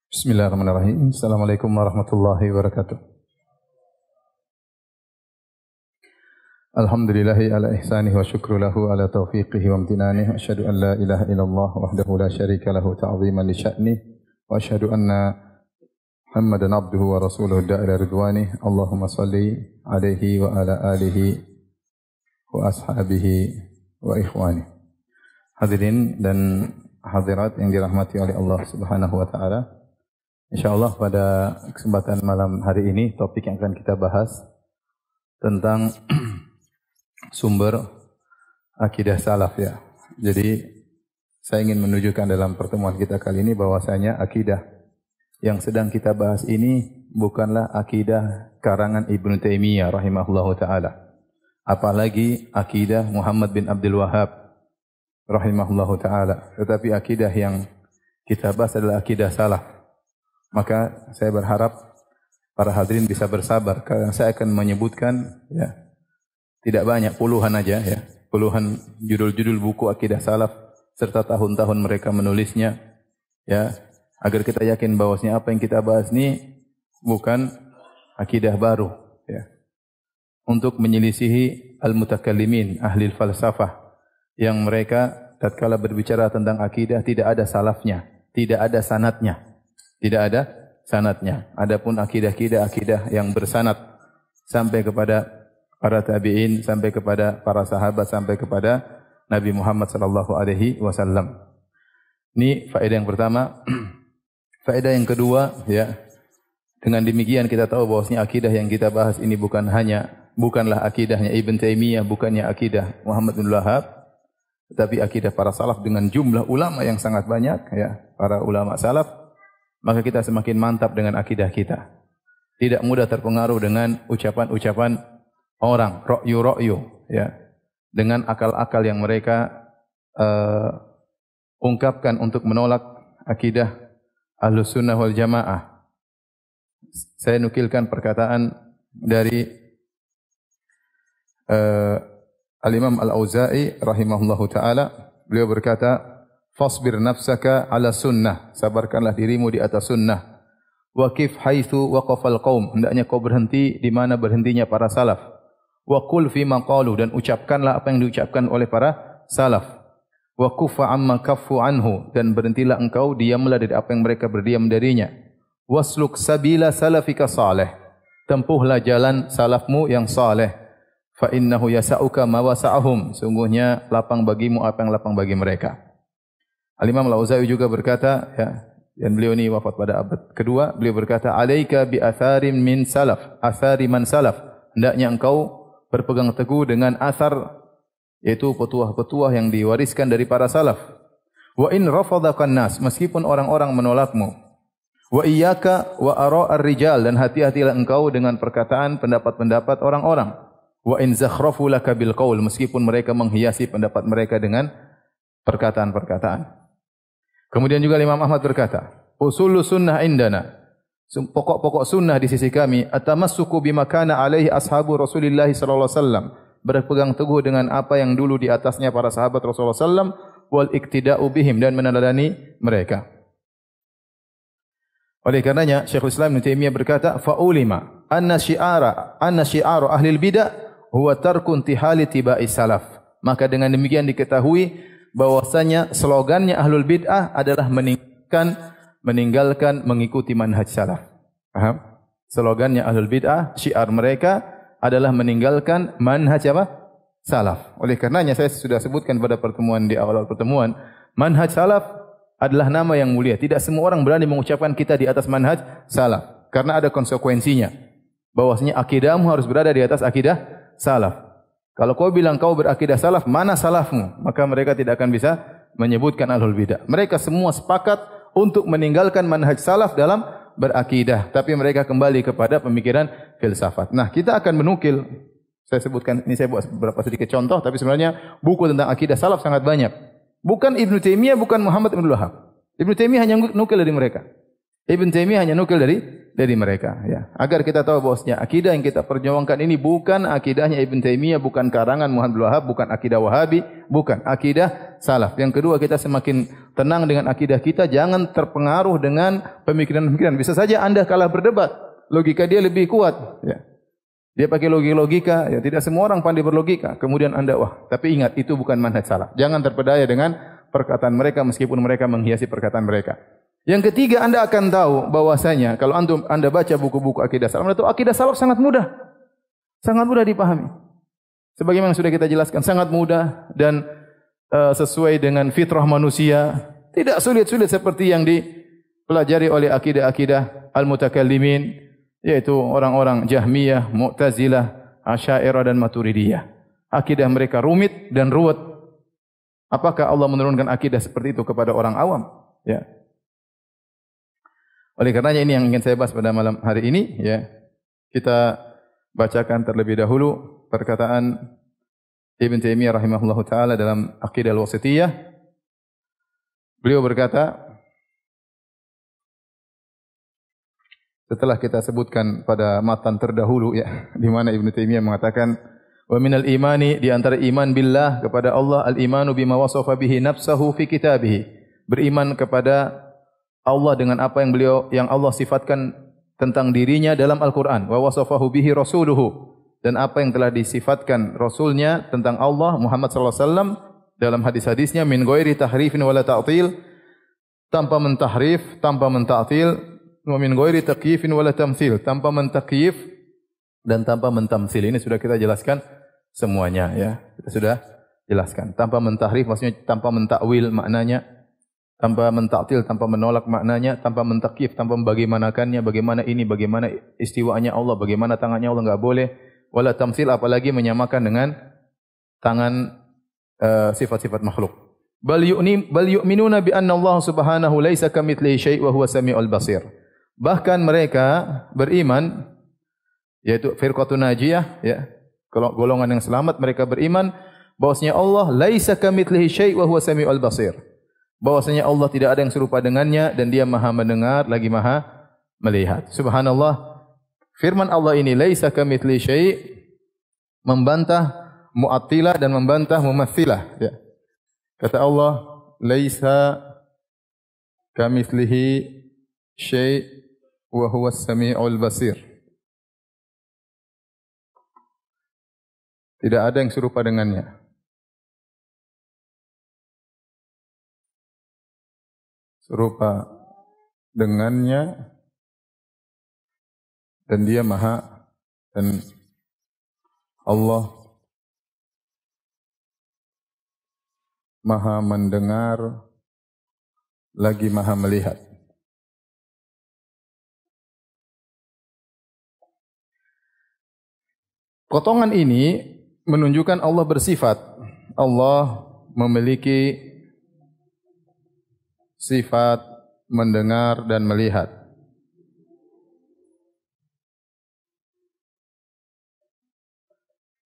Bismillahirrahmanirrahim. Assalamualaikum warahmatullahi wabarakatuh. Alhamdulillahi ala ihsanihi wa syukru lahu ala taufiqihi wa amtinanihi. Asyhadu an la ilaha illallah wahdahu la syarika lahu ta'ziman li sya'ni. Wa asyhadu anna Muhammadan abduhu wa rasuluhu da'ila ridwani. Allahumma salli alaihi wa ala alihi wa ashabihi wa ikhwani. Hadirin dan hadirat yang dirahmati oleh Allah Subhanahu wa taala. InsyaAllah pada kesempatan malam hari ini topik yang akan kita bahas tentang sumber akidah salaf ya. Jadi saya ingin menunjukkan dalam pertemuan kita kali ini bahwasanya akidah yang sedang kita bahas ini bukanlah akidah karangan Ibnu Taimiyah rahimahullahu taala. Apalagi akidah Muhammad bin Abdul Wahhab rahimahullahu taala. Tetapi akidah yang kita bahas adalah akidah salaf. Maka saya berharap para hadirin bisa bersabar karena saya akan menyebutkan ya tidak banyak, puluhan aja ya, puluhan judul-judul buku akidah salaf serta tahun-tahun mereka menulisnya ya, agar kita yakin bahwasanya apa yang kita bahas ini bukan akidah baru ya. Untuk menyelisihi al-mutakallimin, ahli falsafah yang mereka tatkala berbicara tentang akidah tidak ada salafnya, tidak ada sanadnya. Tidak ada sanadnya. Adapun akidah yang bersanad sampai kepada para tabi'in, sampai kepada para sahabat, sampai kepada Nabi Muhammad sallallahu alaihi wasallam. Ini faedah yang pertama. Faedah yang kedua ya. Dengan demikian kita tahu bahwasanya akidah yang kita bahas ini bukanlah akidahnya Ibn Taimiyah, bukannya akidah Muhammad bin Wahhab, tetapi akidah para salaf dengan jumlah ulama yang sangat banyak ya, para ulama salaf. Maka kita semakin mantap dengan akidah kita. Tidak mudah terpengaruh dengan ucapan-ucapan orang, ra'yu ya. Dengan akal-akal yang mereka ungkapkan untuk menolak akidah Ahlus Sunnah wal Jamaah. Saya nukilkan perkataan dari Al-Imam Al-Auza'i rahimahullahu taala. Beliau berkata, fasbir nafsaka ala sunnah, sabarkanlah dirimu di atas sunnah. Waqif haitsu waqafal qaum, hendaknya kau berhenti di mana berhentinya para salaf. Wa qul fi ma qalu, dan ucapkanlah apa yang diucapkan oleh para salaf. Wa kuffa amma kaffu anhu, dan berhentilah engkau, diamlah dari apa yang mereka berdiam darinya. Wasluk sabila salafika salih, tempuhlah jalan salafmu yang saleh. Fa innahu yasauka ma wasa'ahum, sungguhnya lapang bagimu apa yang lapang bagi mereka. Al-Imam Al-Auza'i juga berkata ya, dan beliau ini wafat pada abad kedua, beliau berkata, alaika bi atharin min salaf, athari man salaf, hendaknya engkau berpegang teguh dengan asar, yaitu petuah-petuah yang diwariskan dari para salaf. Wa in rafadaka nas, meskipun orang-orang menolakmu. Wa iyyaka wa ara'ar rijal, dan hati-hatilah engkau dengan perkataan pendapat-pendapat orang-orang. Wa in zakhrafu laka bil qaul, meskipun mereka menghiasi pendapat mereka dengan perkataan-perkataan. Kemudian juga Imam Ahmad berkata, usulus sunnah indana, pokok-pokok sunnah di sisi kami, atamassuku bima kana alaihi ashabu Rasulillah sallallahu alaihi wasallam, berpegang teguh dengan apa yang dulu di atasnya para sahabat Rasulullah sallam, wal iktida'u bihim, dan meneladani mereka. Oleh karenanya Syekhul Islam Ibnu Taimiyah berkata, faulima anna syi'ara ahli bidah huwa tarku intihali tibai salaf. Maka dengan demikian diketahui bahwasanya slogannya Ahlul Bid'ah adalah meninggalkan mengikuti manhaj salaf. Paham? Slogannya Ahlul Bid'ah, syiar mereka adalah meninggalkan manhaj apa? Salaf. Oleh karenanya saya sudah sebutkan pada pertemuan di awal pertemuan, manhaj salaf adalah nama yang mulia. Tidak semua orang berani mengucapkan kita di atas manhaj salaf karena ada konsekuensinya. Bahwasanya akidahmu harus berada di atas akidah salaf. Kalau kau bilang kau berakidah salaf, mana salafmu? Maka mereka tidak akan bisa menyebutkan Ahlul Bidah. Mereka semua sepakat untuk meninggalkan manhaj salaf dalam berakidah. Tapi mereka kembali kepada pemikiran filsafat. Nah, kita akan menukil. Saya sebutkan, ini saya buat beberapa sedikit contoh. Tapi sebenarnya buku tentang akidah salaf sangat banyak. Bukan Ibnu Taimiyah, bukan Muhammad bin Wahhab. Ibnu Taimiyah hanya nukil dari mereka. Ibn Taimiyah hanya nukil dari mereka, ya. Agar kita tahu bahwasanya akidah yang kita perjuangkan ini bukan akidahnya Ibn Taimiyah, bukan karangan Muhammad bin Wahab, bukan akidah Wahabi, bukan akidah salaf. Yang kedua, kita semakin tenang dengan akidah kita, jangan terpengaruh dengan pemikiran-pemikiran. Bisa saja Anda kalah berdebat, logika dia lebih kuat, ya. Dia pakai logika, ya, tidak semua orang pandai berlogika. Kemudian Anda, wah, tapi ingat itu bukan manhaj salaf. Jangan terpedaya dengan perkataan mereka meskipun mereka menghiasi perkataan mereka. Yang ketiga, Anda akan tahu bahwasanya kalau Anda baca buku-buku akidah salaf, Anda tahu akidah salaf sangat mudah. Sangat mudah dipahami. Sebagaimana sudah kita jelaskan, sangat mudah dan sesuai dengan fitrah manusia. Tidak sulit-sulit seperti yang dipelajari oleh akidah-akidah al-mutakallimin, yaitu orang-orang Jahmiyah, Mu'tazilah, Asy'ariyah dan Maturidiyah. Akidah mereka rumit dan ruwet. Apakah Allah menurunkan akidah seperti itu kepada orang awam? Ya. Oleh karenanya ini yang ingin saya bahas pada malam hari ini, ya. Kita bacakan terlebih dahulu perkataan Ibn Taimiyah rahimahullahu taala dalam Aqidah Al-Wasithiyah. Beliau berkata, setelah kita sebutkan pada matan terdahulu, ya, di mana Ibn Taimiyah mengatakan wa minal imani, di antara iman billah kepada Allah, al-imanu bima wasafa bihi nafsahu fi kitabih. Beriman kepada Allah dengan apa yang Allah sifatkan tentang dirinya dalam Al-Quran. Wa wasafahu bihi rasuluhu. Dan apa yang telah disifatkan Rasulnya tentang Allah Muhammad sallallahu alaihi wasallam dalam hadis-hadisnya min ghairi tahrifin wala ta'til, tanpa mentahrif, tanpa menta'til, wa min ghairi takyifin wala tamtsil, tanpa mentakyif dan tanpa mentamtsil. Ini sudah kita jelaskan semuanya, ya. Kita sudah jelaskan. Tanpa mentahrif maksudnya tanpa mentakwil maknanya, tanpa mentaktil, tanpa menolak maknanya, tanpa mentakyif, tanpa membagaimanakannya, bagaimana ini, bagaimana istiwanya Allah, bagaimana tangannya Allah, enggak boleh. Wala tamtsil, apalagi menyamakan dengan tangan sifat-sifat makhluk. Bal yu'minuna bi anna Allah subhanahu laisa kamitslihi syai' wa huwa samiul basir. Bahkan mereka beriman, yaitu firqatun najiyah, ya, golongan yang selamat, mereka beriman bahwasanya Allah laisa kamitslihi syai' wa huwa samiul basir. Bahwasanya Allah tidak ada yang serupa dengannya dan Dia Maha mendengar lagi Maha melihat. Subhanallah, firman Allah ini laisa kamitslihi syai' membantah Mu'attilah dan membantah Mumatsilah, ya. Kata Allah laisa kamitslihi syai' wa huwas samiul basir. Tidak ada yang serupa dengannya. Serupa dengannya dan Dia Maha, dan Allah Maha mendengar lagi Maha melihat. Potongan ini menunjukkan Allah bersifat. Allah memiliki sifat mendengar dan melihat.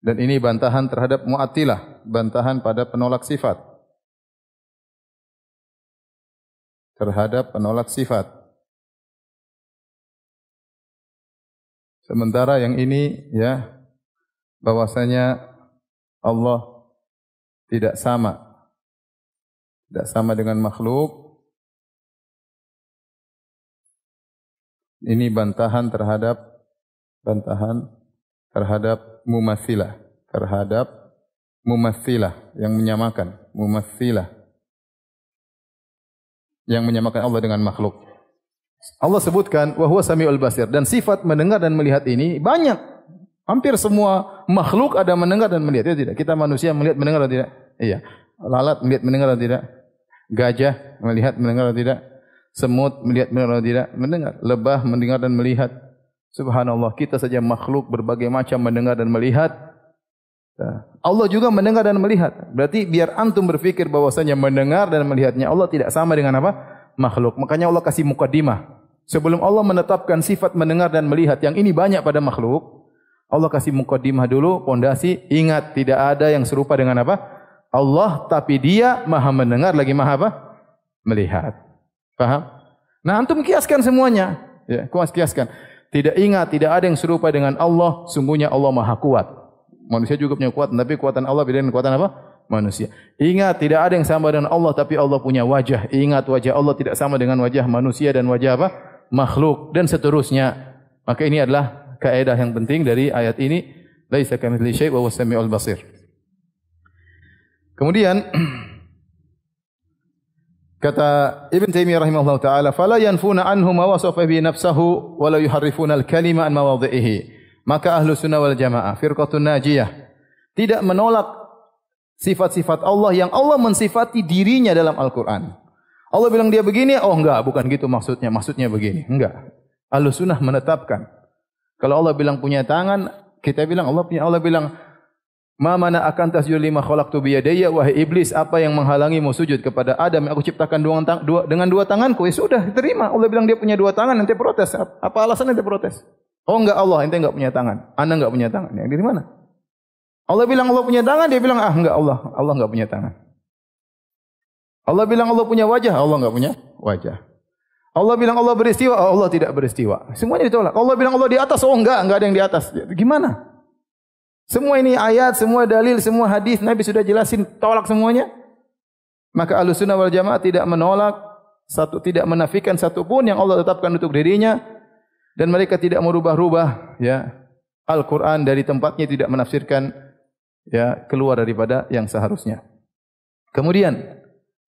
Dan ini bantahan terhadap Mu'attilah, bantahan pada penolak sifat. Terhadap penolak sifat. Sementara yang ini, ya, bahwasanya Allah tidak sama dengan makhluk. Ini bantahan terhadap mumatsilah, yang menyamakan, yang menyamakan Allah dengan makhluk. Allah sebutkan wa huwa samiul basir, dan sifat mendengar dan melihat ini banyak. Hampir semua makhluk ada mendengar dan melihat, ya tidak? Kita manusia melihat, mendengar atau tidak? Iya. Lalat melihat, mendengar atau tidak? Gajah melihat, mendengar atau tidak? Semut melihat, mendengar atau tidak? Mendengar. Lebah mendengar dan melihat. Subhanallah, kita saja makhluk berbagai macam mendengar dan melihat. Allah juga mendengar dan melihat. Berarti biar antum berfikir bahwasanya mendengar dan melihatnya Allah tidak sama dengan apa? Makhluk. Makanya Allah kasih mukaddimah. Sebelum Allah menetapkan sifat mendengar dan melihat yang ini banyak pada makhluk, Allah kasih mukaddimah dulu, pondasi. Ingat, tidak ada yang serupa dengan apa? Allah, tapi Dia Maha mendengar lagi Maha apa? Melihat. Paham? Nah, antum kiaskan semuanya. Ya, kiaskan. Tidak ingat, tidak ada yang serupa dengan Allah. Sungguhnya Allah Maha Kuat. Manusia juga punya kekuatan, tapi kekuatan Allah beda dengan kekuatan apa? Manusia. Ingat, tidak ada yang sama dengan Allah, tapi Allah punya wajah. Ingat, wajah Allah tidak sama dengan wajah manusia dan wajah apa? Makhluk dan seterusnya. Maka ini adalah kaidah yang penting dari ayat ini. Laisa kamitslihi syai' wa huwas samiul basir. Kemudian kata Ibn Taimiyah rahimahullah taala, "Fala yanfuna anhu ma wasafa bi nafsuhu wa la yuharrifuna al-kalima an mawadhi'ihi." Maka ahlu sunnah wal jamaah, firqatun najiyah, tidak menolak sifat-sifat Allah yang Allah mensifati dirinya dalam Al-Quran. Allah bilang dia begini, oh enggak, bukan gitu maksudnya. Maksudnya begini, enggak. Ahlu sunnah menetapkan. Kalau Allah bilang punya tangan, kita bilang Allah punya. Allah bilang, "Ma mana akan tasjud lima khalaqtu biyadayya," wahai iblis, apa yang menghalangimu sujud kepada Adam yang aku ciptakan dengan dua tanganku? Ya sudah, terima. Allah bilang dia punya dua tangan, nanti protes. Apa alasan nanti protes? Oh enggak Allah, ente enggak punya tangan. Anda enggak punya tangan. Yang dari mana? Allah bilang Allah punya tangan, dia bilang enggak Allah enggak punya tangan. Allah bilang Allah punya wajah, Allah enggak punya wajah. Allah bilang Allah beristiwa, Allah tidak beristiwa. Semuanya ditolak. Allah bilang Allah di atas, oh enggak ada yang di atas. Gimana? Semua ini ayat, semua dalil, semua hadis Nabi sudah jelasin, tolak semuanya. Maka Ahlussunnah wal Jamaah tidak menolak tidak menafikan satu pun yang Allah tetapkan untuk dirinya, dan mereka tidak merubah-rubah ya Al-Qur'an dari tempatnya, tidak menafsirkan ya keluar daripada yang seharusnya. Kemudian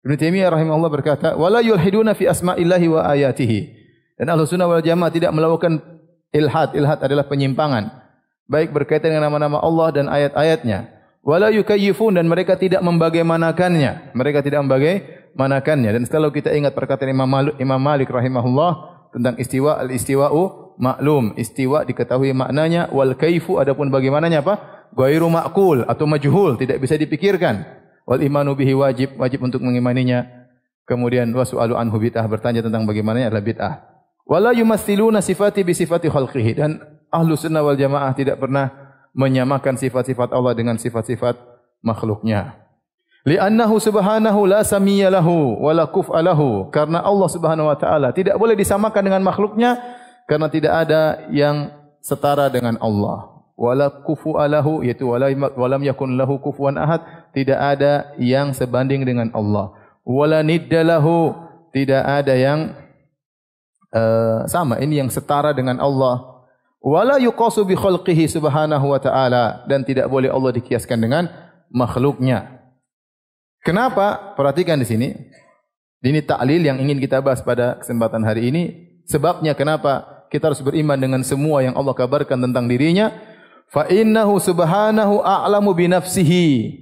Ibnu Taimiyah rahimahullah berkata, "Wala yulhiduna fi asma'illahi wa ayatihi." Dan Ahlussunnah wal Jamaah tidak melakukan ilhad. Ilhad adalah penyimpangan, baik berkaitan dengan nama-nama Allah dan ayat-ayatnya. Wala yukayyifun, dan mereka tidak membagaimanakannya. Mereka tidak membagaimanakannya. Dan kalau kita ingat perkataan Imam Malik rahimahullah tentang istiwa, al-istiwa'u maklum. Istiwa diketahui maknanya, wal kaifu adapun bagaimananya apa? Ghairu ma'qul atau majhul, tidak bisa dipikirkan. Wal imanu bihi wajib untuk mengimaninya. Kemudian wasu'alu anhu bid'ah, bertanya tentang bagaimananya adalah bid'ah. Wala yumassiluna sifati bi sifati khalqihi, dan Ahlussunnah wal Jamaah tidak pernah menyamakan sifat-sifat Allah dengan sifat-sifat makhluknya. Li'annahu subhanahu la samiyya lahu wa la kuf'a lahu, karena Allah Subhanahu wa taala tidak boleh disamakan dengan makhluknya, karena tidak ada yang setara dengan Allah. Wala kufu'a lahu, yaitu walam yakun lahu kufuwan ahad, tidak ada yang sebanding dengan Allah. Wala nidda lahu, tidak ada yang sama, ini yang setara dengan Allah. Wala yuqasu bi khalqihi subhanahu wa ta'ala, dan tidak boleh Allah dikiaskan dengan makhluknya. Kenapa? Perhatikan di sini. Ini taklil yang ingin kita bahas pada kesempatan hari ini. Sebabnya kenapa kita harus beriman dengan semua yang Allah kabarkan tentang dirinya. Fa innahu subhanahu a'lamu bi nafsihi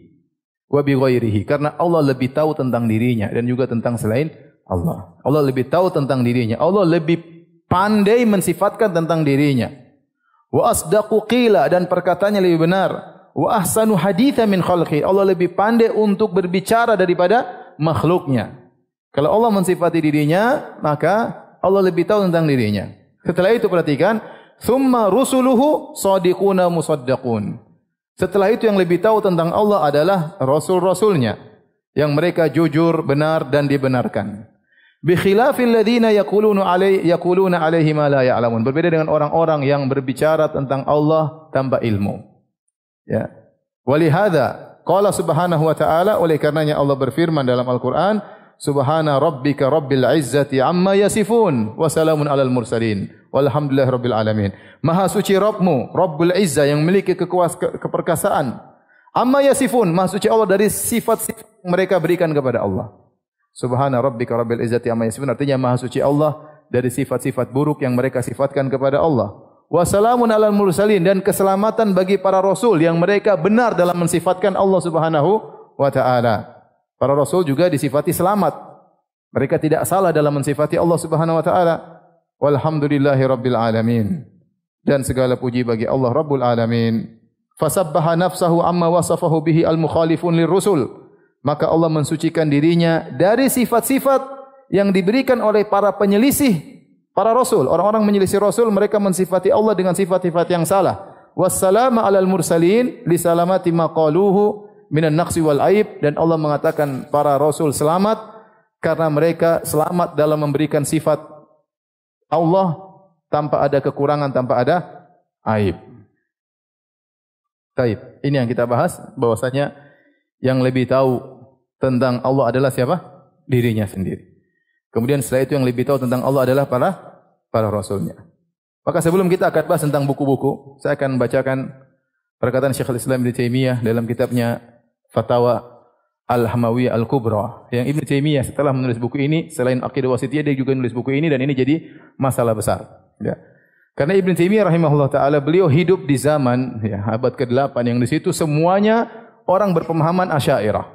wa bi ghairihi. Karena Allah lebih tahu tentang dirinya dan juga tentang selain Allah. Allah lebih tahu tentang dirinya. Allah lebih pandai mensifatkan tentang dirinya. Wa asdaqu qila, dan perkataannya lebih benar. Wa ahsanu haditha min khalqi, Allah lebih pandai untuk berbicara daripada makhluknya. Kalau Allah mensifati dirinya, maka Allah lebih tahu tentang dirinya. Setelah itu perhatikan, thumma rusuluhu shadiquna musaddaqun. Setelah itu yang lebih tahu tentang Allah adalah rasul-rasulnya, yang mereka jujur, benar dan dibenarkan. Bi khilafil ladzina yaquluna alaihi ma la ya'lamun. Berbeda dengan orang-orang yang berbicara tentang Allah tanpa ilmu. Ya. Walihada qala subhanahu wa ta'ala, oleh karenanya Allah berfirman dalam Al-Qur'an, subhana rabbika rabbil izzati amma yasifun wa salamun alal mursalin walhamdulillahi rabbil alamin. Maha suci Rabbmu, Rabbul Izzah, yang memiliki keperkasaan. Amma yasifun, maha suci Allah dari sifat-sifat yang mereka berikan kepada Allah. Subhana rabbika rabbil izzati amma yasifun, artinya maha suci Allah dari sifat-sifat buruk yang mereka sifatkan kepada Allah. Wassalamun alal mursalin, dan keselamatan bagi para rasul yang mereka benar dalam mensifatkan Allah Subhanahu wa taala. Para rasul juga disifati selamat. Mereka tidak salah dalam mensifati Allah Subhanahu wa taala. Walhamdulillahi rabbil alamin. Dan segala puji bagi Allah Rabbul alamin. Fasabbaha nafsahu amma wasafahu bihi al-mukhalifun lirrusul. Maka Allah mensucikan dirinya dari sifat-sifat yang diberikan oleh para penyelisih para rasul. Orang-orang menyelisih rasul, mereka mensifati Allah dengan sifat-sifat yang salah. Wassalamu alal mursalin li salamati ma qaluhu minan naqsi wal aib, dan Allah mengatakan para rasul selamat karena mereka selamat dalam memberikan sifat Allah tanpa ada kekurangan, tanpa ada aib. Taib. Ini yang kita bahas, bahwasanya yang lebih tahu tentang Allah adalah siapa? Dirinya sendiri. Kemudian setelah itu yang lebih tahu tentang Allah adalah para rasulnya. Maka sebelum kita akan bahas tentang buku-buku, saya akan bacakan perkataan Syekhul Islam Ibnu Taimiyah dalam kitabnya Fatawa Al-Hamawiyah Al-Kubra. Yang Ibnu Taimiyah setelah menulis buku ini, selain Aqidah Wasithiyah, dia juga menulis buku ini dan ini jadi masalah besar. Ya. Karena Ibnu Taimiyah rahimahullah taala beliau hidup di zaman abad ke-8 yang di situ semuanya orang berpemahaman Asy'ariyah.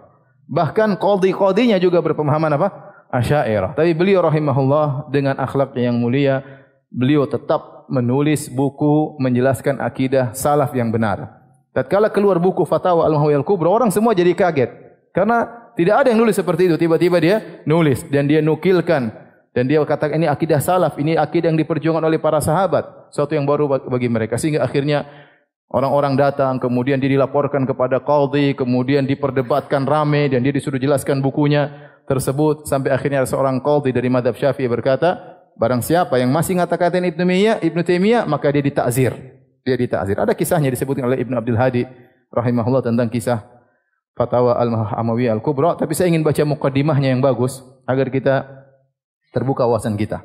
Bahkan qadhi-qadhinya juga berpemahaman apa? Asy'ariyah. Tapi beliau rahimahullah dengan akhlak yang mulia, beliau tetap menulis buku menjelaskan akidah salaf yang benar. Tatkala keluar buku Fatawa Al-Hamawiyah Al-Kubra, orang semua jadi kaget. Karena tidak ada yang nulis seperti itu. Tiba-tiba dia nulis dan dia nukilkan. Dan dia katakan ini akidah salaf, ini akidah yang diperjuangkan oleh para sahabat. Suatu yang baru bagi mereka. Sehingga akhirnya orang-orang datang, kemudian dia dilaporkan kepada qadhi, kemudian diperdebatkan rame dan dia disuruh jelaskan bukunya tersebut. Sampai akhirnya ada seorang qadhi dari mazhab Syafi'i berkata, barang siapa yang masih ngata-ngatain Ibnu Taimiyah, maka dia ditakzir. Dia ditakzir. Ada kisahnya disebutkan oleh Ibnu Abdul Hadi rahimahullah tentang kisah Fatawa Al-Hamawiyah Al-Kubra, tapi saya ingin baca muqaddimahnya yang bagus agar kita terbuka wawasan kita.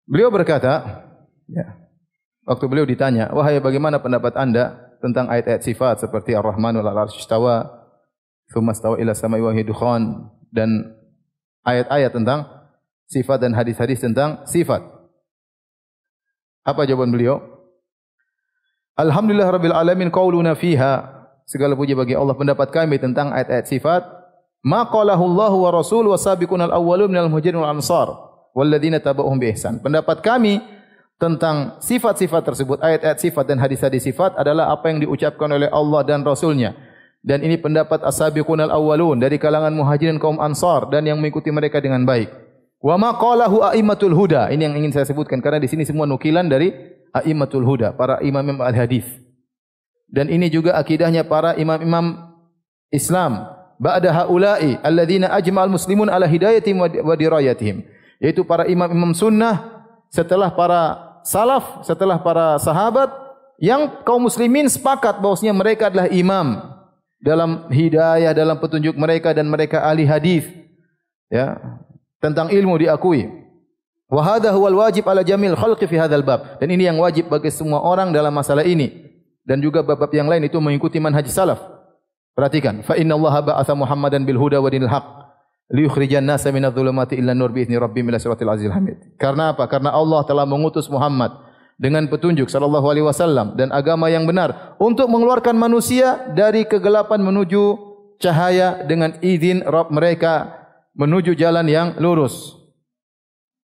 Beliau berkata, waktu beliau ditanya, wahai bagaimana pendapat anda tentang ayat-ayat sifat seperti Ar-Rahmanu 'alal 'arsy istawa, tsumma istawa ila samai wa hiya dukhan, dan ayat-ayat tentang sifat dan hadis-hadis tentang sifat. Apa jawaban beliau? Alhamdulillah rabbil alamin qauluna fiha. Segala puji bagi Allah, pendapat kami tentang ayat-ayat sifat. Ma qalahu Allah wa rasul wa sabiqunal awwalun minal muhajirin wal ansar wal ladzina tabauhum bi ihsan. Pendapat kami tentang sifat-sifat tersebut, ayat-ayat sifat dan hadis-hadis sifat adalah apa yang diucapkan oleh Allah dan Rasulnya. Dan ini pendapat as-sabiqunal awwalun dari kalangan muhajirin kaum ansar dan yang mengikuti mereka dengan baik. Wa ma qalahu a'immatul huda. Ini yang ingin saya sebutkan karena di sini semua nukilan dari a'immatul huda, para imam al-hadis. Dan ini juga akidahnya para imam-imam Islam. Ba'da haula'i alladzina ajma'al muslimun ala hidayatihim wa dirayatihim. Yaitu para imam-imam sunnah setelah para salaf, setelah para sahabat yang kaum muslimin sepakat bahwasanya mereka adalah imam dalam hidayah, dalam petunjuk mereka dan mereka ahli hadis. Ya, tentang ilmu diakui. Wa hadha huwal wajib ala jamil khalqi fi hadzal bab. Dan ini yang wajib bagi semua orang dalam masalah ini. Dan juga bab-bab yang lain itu mengikuti manhaj salaf. Perhatikan, fa innallaha ba'atsa Muhammadan bil huda wa dinil haqq liyukhrijan nasa minadh dhulumati ila nur bi idzni rabbihim ila siratil azizil hamid. Karena apa? Karena Allah telah mengutus Muhammad dengan petunjuk sallallahu alaihi wasallam dan agama yang benar untuk mengeluarkan manusia dari kegelapan menuju cahaya dengan izin Rabb mereka menuju jalan yang lurus.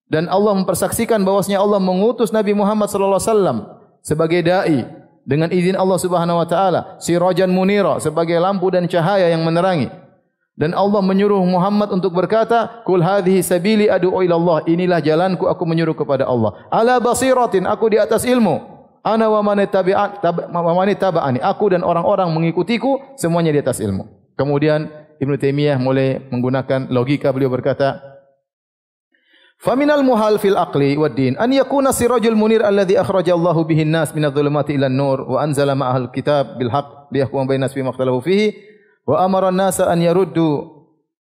Dan Allah mempersaksikan bahwasanya Allah mengutus Nabi Muhammad sallallahu alaihi wasallam sebagai dai dengan izin Allah Subhanahu wa taala, sirajan munira, sebagai lampu dan cahaya yang menerangi. Dan Allah menyuruh Muhammad untuk berkata, "Qul hadhihi sabili ad'u ila Allah." Inilah jalanku, aku menyuruh kepada Allah. Ala basiratin, aku di atas ilmu. Ana wa man taba'ani, aku dan orang-orang mengikutiku semuanya di atas ilmu. Kemudian Ibnu Taimiyah mulai menggunakan logika, beliau berkata, Faminal muhal fil aqli wad din an yakuna sirajul munir alladhi akhrajallahu bihi an-nas min adh-dhulumati ila an-nur wa anzala ma'ahal kitab bil haqq liyahkum bainas fi ma ikhtalafu fihi wa amara an-nasa an yaruddu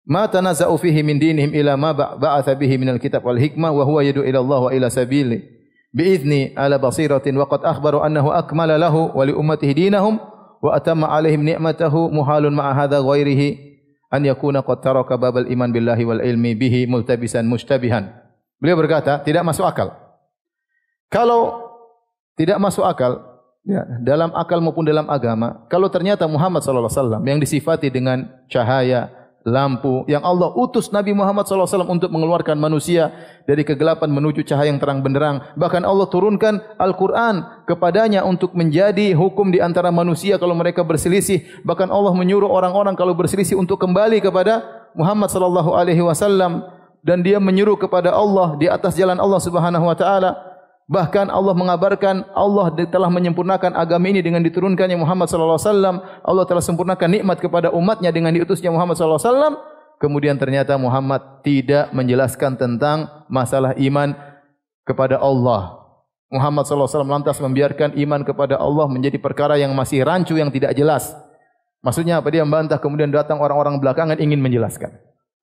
ma tanaza'u fihi min dinihim ila ma ba'atha bihi min al-kitab wal hikmah wa huwa yad'u ila Allah wa ila sabili bi idzni ala basiratin wa qad akhbaru annahu akmala lahu wa li ummatihi dinahum wa atamma alaihim ni'matahu muhalun ma'a hadha ghairihi an yakuna qad taraka babal iman billahi wal ilmi bihi multabisan mushtabihan. Beliau berkata, tidak masuk akal. Kalau tidak masuk akal, ya, dalam akal maupun dalam agama, kalau ternyata Muhammad sallallahu alaihi wasallam yang disifati dengan cahaya, lampu, yang Allah utus Nabi Muhammad sallallahu alaihi wasallam untuk mengeluarkan manusia dari kegelapan menuju cahaya yang terang benderang, bahkan Allah turunkan Al-Qur'an kepadanya untuk menjadi hukum di antara manusia kalau mereka berselisih, bahkan Allah menyuruh orang-orang kalau berselisih untuk kembali kepada Muhammad sallallahu alaihi wasallam. Dan dia menyuruh kepada Allah di atas jalan Allah Subhanahu wa taala. Bahkan Allah mengabarkan Allah telah menyempurnakan agama ini dengan diturunkannya Muhammad sallallahu alaihi wasallam. Allah telah sempurnakan nikmat kepada umatnya dengan diutusnya Muhammad sallallahu alaihi wasallam. Kemudian ternyata Muhammad tidak menjelaskan tentang masalah iman kepada Allah. Muhammad SAW lantas membiarkan iman kepada Allah menjadi perkara yang masih rancu, yang tidak jelas. Maksudnya apa? Dia membantah, kemudian datang orang-orang belakangan ingin menjelaskan.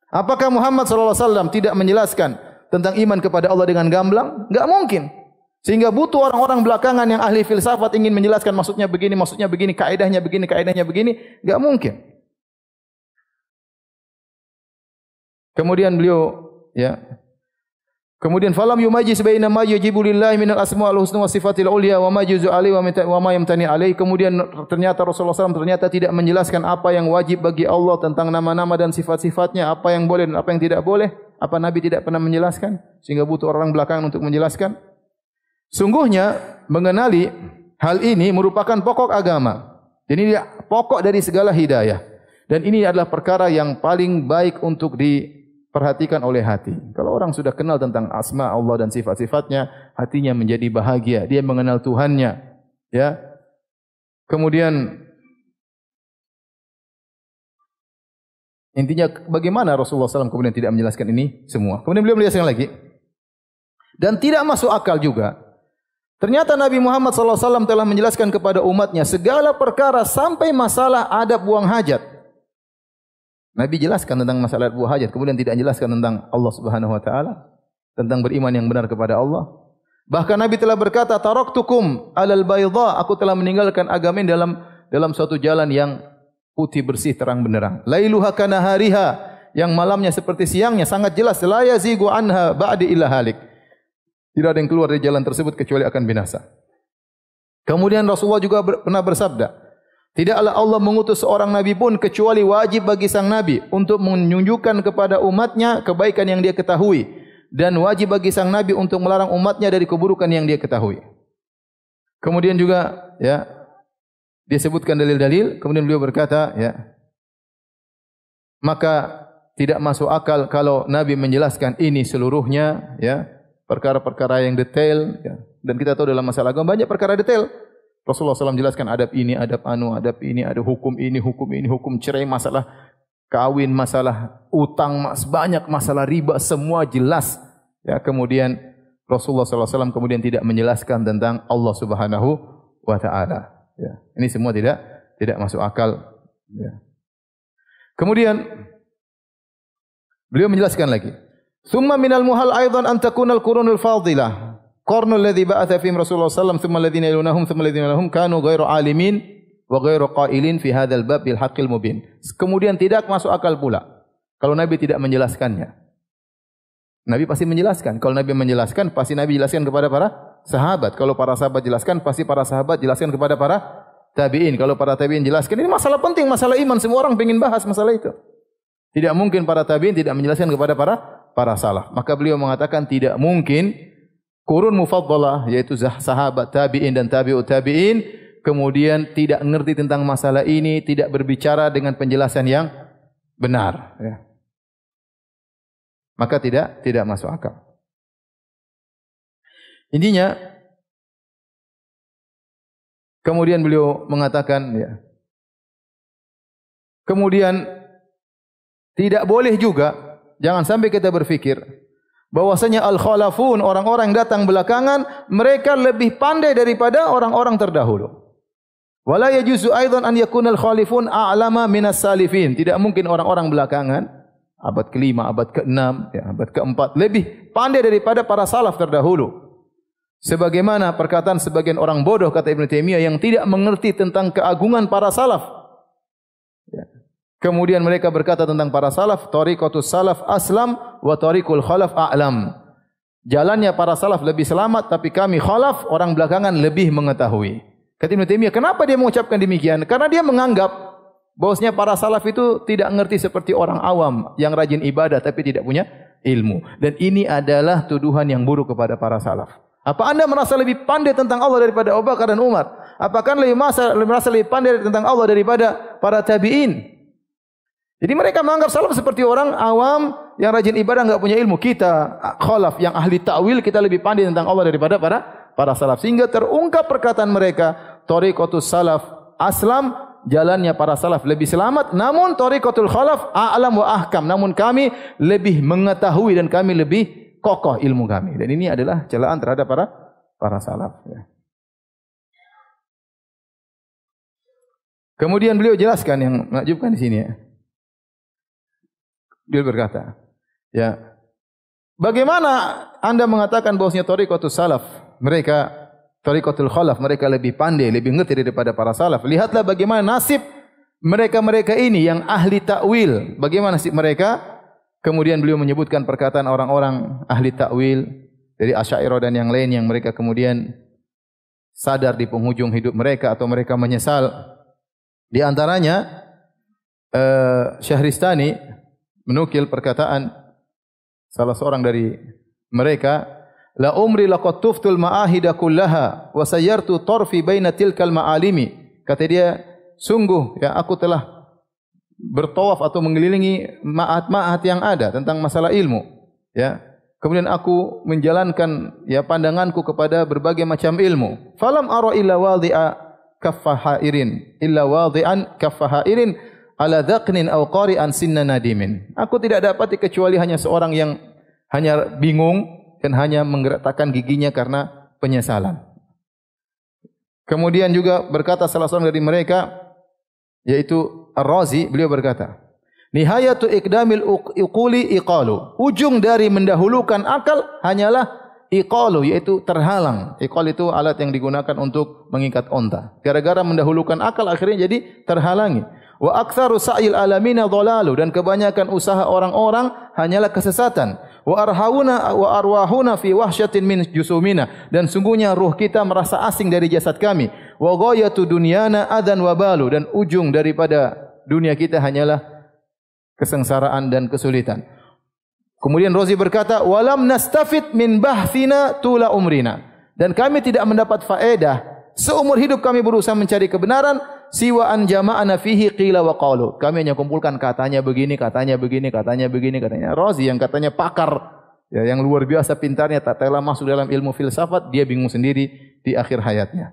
Apakah Muhammad SAW tidak menjelaskan tentang iman kepada Allah dengan gamblang? Enggak mungkin. Sehingga butuh orang-orang belakangan yang ahli filsafat ingin menjelaskan maksudnya begini, kaidahnya begini. Enggak mungkin. Kemudian beliau kemudian falam yumajiz baina ma yajibu lillahi minal asmaul husna wa sifatil ulya wa ma juzu alaihi wa ma yamtani alaihi. Kemudian ternyata Rasulullah SAW ternyata tidak menjelaskan apa yang wajib bagi Allah tentang nama-nama dan sifat-sifatnya, apa yang boleh dan apa yang tidak boleh. Apa Nabi tidak pernah menjelaskan sehingga butuh orang belakangan untuk menjelaskan? Sungguhnya mengenali hal ini merupakan pokok agama. Jadi ini pokok dari segala hidayah. Dan ini adalah perkara yang paling baik untuk diperhatikan oleh hati. Kalau orang sudah kenal tentang asma Allah dan sifat-sifatnya, hatinya menjadi bahagia. Dia mengenal Tuhannya. Ya. Kemudian intinya bagaimana Rasulullah SAW kemudian tidak menjelaskan ini semua. Kemudian beliau menjelaskan lagi. Dan tidak masuk akal juga. Ternyata Nabi Muhammad SAW telah menjelaskan kepada umatnya segala perkara sampai masalah adab buang hajat. Nabi jelaskan tentang masalah adab buang hajat, kemudian tidak jelaskan tentang Allah Subhanahu wa taala, tentang beriman yang benar kepada Allah. Bahkan Nabi telah berkata, "Taraktukum 'alal bayda," aku telah meninggalkan agama ini dalam suatu jalan yang putih bersih terang benderang. Lailuha kanahariha, yang malamnya seperti siangnya, sangat jelas. La yazigu anha ba'di illa halik. Tidak ada yang keluar dari jalan tersebut kecuali akan binasa. Kemudian Rasulullah juga pernah bersabda, tidaklah Allah mengutus seorang nabi pun kecuali wajib bagi sang nabi untuk menunjukkan kepada umatnya kebaikan yang dia ketahui, dan wajib bagi sang nabi untuk melarang umatnya dari keburukan yang dia ketahui. Kemudian juga dia sebutkan dalil-dalil, kemudian beliau berkata, maka tidak masuk akal kalau Nabi menjelaskan ini seluruhnya, perkara-perkara yang detail, dan kita tahu dalam masalah agama banyak perkara detail. Rasulullah SAW jelaskan adab ini, adab ini, ada hukum ini, hukum cerai, masalah kawin, masalah utang, banyak masalah riba, semua jelas. Kemudian Rasulullah SAW kemudian tidak menjelaskan tentang Allah Subhanahu wa taala. Ini semua tidak masuk akal. Kemudian beliau menjelaskan lagi. Thumma minal muhal aidan an takuna al-qurunul fadilah. Qarnul ladzi ba'atha fihim Rasulullah sallallahu alaihi wasallam thumma alladhina yalunahum thumma alladhina lahum kanu ghairu alimin wa ghairu qailin fi hadzal bab bil haqqil mubin. Kemudian tidak masuk akal pula kalau Nabi tidak menjelaskannya. Nabi pasti menjelaskan. Kalau Nabi menjelaskan, pasti Nabi jelaskan kepada para sahabat. Kalau para sahabat jelaskan, pasti para sahabat jelaskan kepada para tabi'in. Kalau para tabi'in jelaskan, ini masalah penting, masalah iman, semua orang ingin bahas masalah itu. Tidak mungkin para tabi'in tidak menjelaskan kepada para salaf. Maka beliau mengatakan tidak mungkin qurun mufaddalah, yaitu sahabat, tabi'in dan tabi'ut tabi'in, kemudian tidak mengerti tentang masalah ini, tidak berbicara dengan penjelasan yang benar. Maka tidak masuk akal. Intinya, kemudian beliau mengatakan, kemudian tidak boleh juga, jangan sampai kita berfikir bahwasanya al-khalafun, orang-orang yang datang belakangan, mereka lebih pandai daripada orang-orang terdahulu. Wala yajuzu aidan an yakuna al-khalifun a'lama minas salifin. Tidak mungkin orang-orang belakangan, abad ke-5, abad ke-6, abad ke-4 lebih pandai daripada para salaf terdahulu. Sebagaimana perkataan sebagian orang bodoh, kata Ibn Taimiyah, yang tidak mengerti tentang keagungan para salaf. Kemudian mereka berkata tentang para salaf, tariqatus salaf aslam wa tariqul khalaf a'lam. Jalannya para salaf lebih selamat, tapi kami khalaf, orang belakangan, lebih mengetahui. Kata Ibn Taimiyah, kenapa dia mengucapkan demikian? Karena dia menganggap bahwasanya para salaf itu tidak mengerti seperti orang awam yang rajin ibadah tapi tidak punya ilmu. Dan ini adalah tuduhan yang buruk kepada para salaf. Apa anda merasa lebih pandai tentang Allah daripada Abu Bakar dan Umar? Apakah anda merasa lebih pandai tentang Allah daripada para tabi'in? Jadi mereka menganggap salaf seperti orang awam yang rajin ibadah, enggak punya ilmu. Kita khalaf yang ahli ta'wil, kita lebih pandai tentang Allah daripada para salaf. Sehingga terungkap perkataan mereka, tariqatus salaf aslam, jalannya para salaf lebih selamat, namun tariqatul khalaf a'lam wa ahkam, namun kami lebih mengetahui dan kami lebih kokoh ilmu kami. Dan ini adalah celaan terhadap para salaf. Ya. Kemudian beliau jelaskan yang menakjubkan di sini. Ya. Beliau berkata, ya, bagaimana Anda mengatakan bahwasanya thariqatus salaf, mereka thariqatul khalaf, mereka lebih pandai, lebih ngerti daripada para salaf. Lihatlah bagaimana nasib mereka-mereka ini yang ahli takwil. Bagaimana nasib mereka? Kemudian beliau menyebutkan perkataan orang-orang ahli takwil dari Asy'ariyah dan yang lain yang mereka kemudian sadar di penghujung hidup mereka atau mereka menyesal. Di antaranya Syahristani menukil perkataan salah seorang dari mereka, la umri laqad tuftul ma'ahida kullaha wa sayyartu tarfi baina tilkal ma'alimi. Kata dia, sungguh ya aku telah bertawaf atau mengelilingi ma'at-ma'at yang ada tentang masalah ilmu, ya. Kemudian aku menjalankan ya pandanganku kepada berbagai macam ilmu. Falam ara illa wadhi'a kaffahairin illa wadhi'an kaffahairin ala dhaqnin aw qari'an sinna nadimin. Aku tidak dapati kecuali hanya seorang yang hanya bingung dan hanya menggerakkan giginya karena penyesalan. Kemudian juga berkata salah seorang dari mereka, yaitu Ar-Razi, beliau berkata, nihayatu iqdamil uquli iqalu. Ujung dari mendahulukan akal hanyalah iqalu, yaitu terhalang. Iqal itu alat yang digunakan untuk mengikat onta. Gara-gara mendahulukan akal akhirnya jadi terhalangi. Wa aktsaru sa'il alamina dhalalu, dan kebanyakan usaha orang-orang hanyalah kesesatan. Wa arwahuna fi wahsyatin min jusumina, dan sungguhnya ruh kita merasa asing dari jasad kami. Wa ghayatu dunyana adan wa balu, dan ujung daripada dunia kita hanyalah kesengsaraan dan kesulitan. Kemudian Razi berkata, walam nastafid min bahthina tula umrina, dan kami tidak mendapat faedah seumur hidup kami berusaha mencari kebenaran, siwa an jama'ana fihi qila wa qalu. Kami hanya kumpulkan katanya begini, katanya begini, katanya begini, katanya. Razi yang katanya pakar, ya, yang luar biasa pintarnya, tak telah masuk dalam ilmu filsafat, dia bingung sendiri di akhir hayatnya.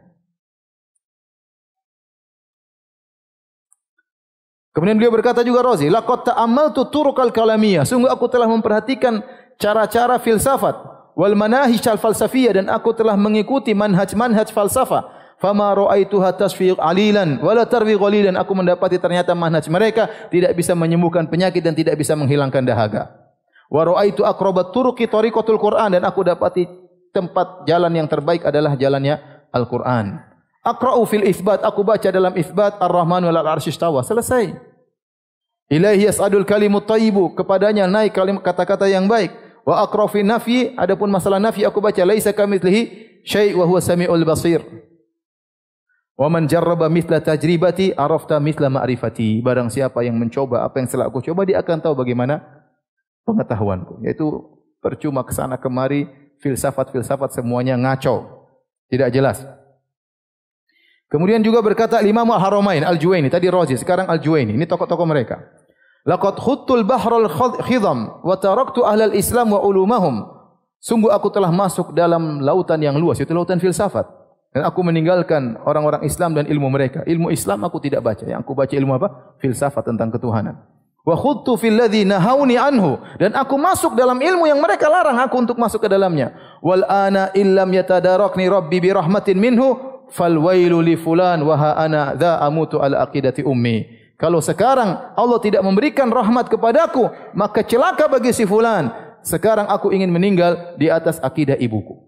Kemudian beliau berkata juga Razi, laqad ta'ammaltu turuqal kalamiyah, sungguh aku telah memperhatikan cara-cara filsafat, wal manahij al falsafiyah, dan aku telah mengikuti manhaj falsafah. Fama ra'aituha tasfiq alilan wala tarwi qalilan, aku mendapati ternyata manhaj mereka tidak bisa menyembuhkan penyakit dan tidak bisa menghilangkan dahaga. Wa ra'aitu aqrabat turuqi tariqatul Qur'an, dan aku dapati tempat jalan yang terbaik adalah jalannya Al-Qur'an. Aqra'u fil itsbat, aku baca dalam itsbat Ar-Rahman wal 'arsy istawa, selesai. Ilaihi yas'adul kalimut thayyibu, kepadanya naik kalimat kata-kata yang baik. Wa aqra' fi nafyi, adapun masalah nafyi aku baca laisa kamitslihi syai' wa huwa samiul basir. Wa man jarraba mithla tajribati arafta mithla ma'rifati, barang siapa yang mencoba apa yang telah aku coba, dia akan tahu bagaimana pengetahuanku. Yaitu percuma kesana kemari, filsafat semuanya ngaco, tidak jelas. Kemudian juga berkata Imam Al-Haramain Al-Juwaini, tadi Razi, sekarang Al-Juwaini, ini tokoh-tokoh mereka. Laqad khuttul bahral khidam wa taraktu ahlal Islam wa ulumahum. Sungguh aku telah masuk dalam lautan yang luas, yaitu lautan filsafat. Dan aku meninggalkan orang-orang Islam dan ilmu mereka. Ilmu Islam aku tidak baca. Yang aku baca ilmu apa? Filsafat tentang ketuhanan. Wa khudtu fil ladzi nahawni anhu, dan aku masuk dalam ilmu yang mereka larang aku untuk masuk ke dalamnya. Wal ana illam yatadarakni rabbi bi rahmatin minhu fal wailu li fulan wa ha ana dza amutu ala aqidati ummi. Kalau sekarang Allah tidak memberikan rahmat kepadaku, maka celaka bagi si fulan. Sekarang aku ingin meninggal di atas akidah ibuku.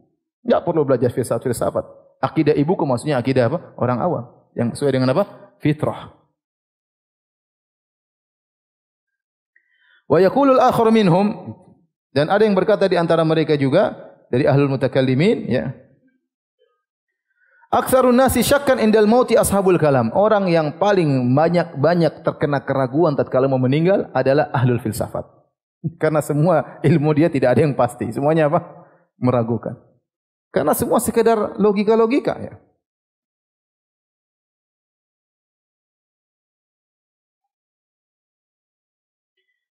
Enggak perlu belajar filsafat. Akidah ibuku maksudnya akidah apa? Orang awam yang sesuai dengan apa? Fitrah. Wa yaqulul akhar minhum, dan ada yang berkata di antara mereka juga dari ahlul mutakallimin, ya. Aktsarun nasi syakkan indal mauti ashabul kalam. Orang yang paling banyak terkena keraguan tatkala mau meninggal adalah ahlul filsafat. Karena semua ilmu dia tidak ada yang pasti. Semuanya apa? Meragukan. Karena semua sekedar logika-logika, ya.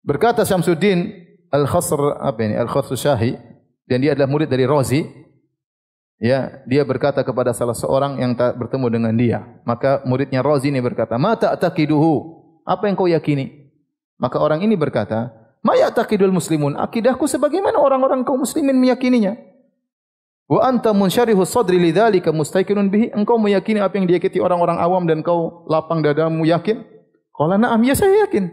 Berkata Syamsuddin Al-Khasrusyahi, dan dia adalah murid dari Razi. Ya, dia berkata kepada salah seorang yang tak bertemu dengan dia. Maka muridnya Razi ini berkata, "Ma ta'taqiduhu?" Apa yang kau yakini? Maka orang ini berkata, Ma ya'taqidul muslimun. Akidahku sebagaimana orang-orang kaum muslimin meyakininya. Wa anta munsyarihus sadri lidzalika mustaqinun bihi. Engkau meyakini apa yang diyakini orang-orang awam dan kau lapang dadamu yakin? Qala na'am, ya saya yakin.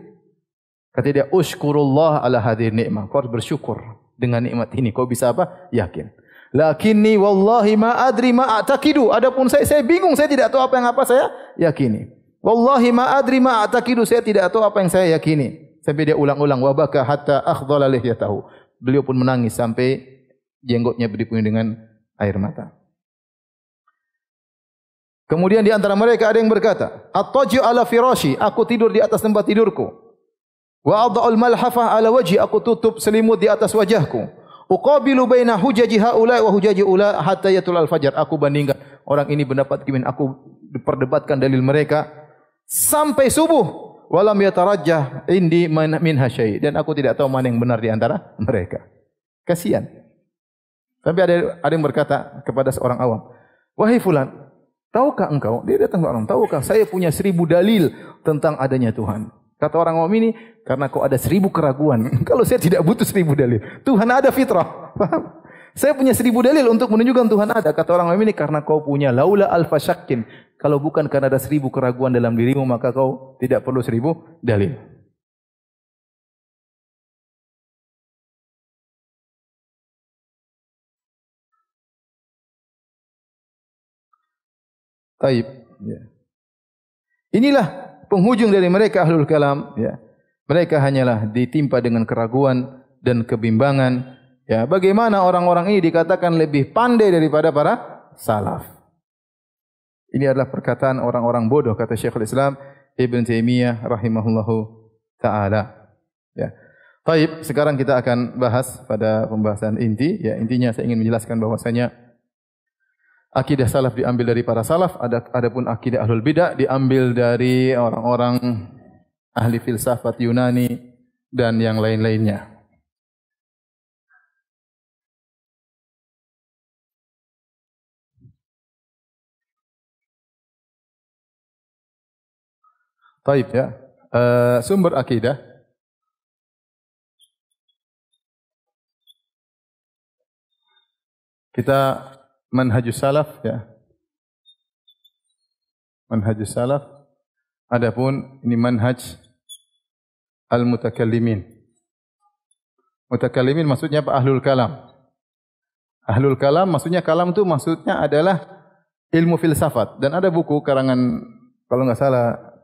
Kata dia, "Ushkurullah ala hadhihi ni'mah." Kau harus bersyukur dengan nikmat ini. Kau bisa apa? Yakin. Lakinni wallahi ma adri ma a'taqidu. Adapun saya bingung, saya tidak tahu apa saya yakini. Wallahi ma adri ma a'taqidu. Saya tidak tahu apa yang saya yakini. Sampai dia ulang-ulang, wa baka hatta akhdhala lihyatahu. Beliau pun menangis sampai jenggotnya dipenuhi dengan air mata. Kemudian di antara mereka ada yang berkata, "At-taju ala firashi." Aku tidur di atas tempat tidurku. Wa adha'ul malhafah ala wajhi. Aku tutup selimut di atas wajahku. Uqabilu baina hujaji haula wa hujaji ula hatta yatul al-fajar. Aku bandingkan orang ini pendapat kimin, aku perdebatkan dalil mereka sampai subuh. Walam yatarajjah indi min hasyai, dan aku tidak tahu mana yang benar di antara mereka. Kasihan. Sampai ada yang berkata kepada seorang awam, "Wahai fulan, tahukah engkau?" Dia datang ke orang, "Tahukah saya punya 1000 dalil tentang adanya Tuhan." Kata orang awam ini, "Karena kau ada 1000 keraguan. Kalau saya tidak butuh 1000 dalil. Tuhan ada, fitrah." Paham? Saya punya 1000 dalil untuk menunjukkan Tuhan ada. Kata orang awam ini, "Karena kau punya laula alfa syakkin." Kalau bukan karena ada 1000 keraguan dalam dirimu, maka kau tidak perlu 1000 dalil. Taib. Ya. Inilah penghujung dari mereka ahlul kalam. Ya. Mereka hanyalah ditimpa dengan keraguan dan kebimbangan. Ya. Bagaimana orang-orang ini dikatakan lebih pandai daripada para salaf. Ini adalah perkataan orang-orang bodoh, kata Syekhul Islam Ibn Taimiyah rahimahullahu ta'ala. Ya. Baik, sekarang kita akan bahas pada pembahasan inti. Ya, intinya saya ingin menjelaskan bahwasanya akidah salaf diambil dari para salaf, adapun akidah ahlul bidah diambil dari orang-orang ahli filsafat Yunani dan yang lain-lainnya. Taib ya. Sumber akidah. Kita manhajus salaf ya. Manhajus salaf. Adapun ini manhaj al-mutakallimin. Mutakallimin maksudnya apa? Ahlul kalam. Ahlul kalam maksudnya kalam itu maksudnya adalah ilmu filsafat, dan ada buku karangan kalau enggak salah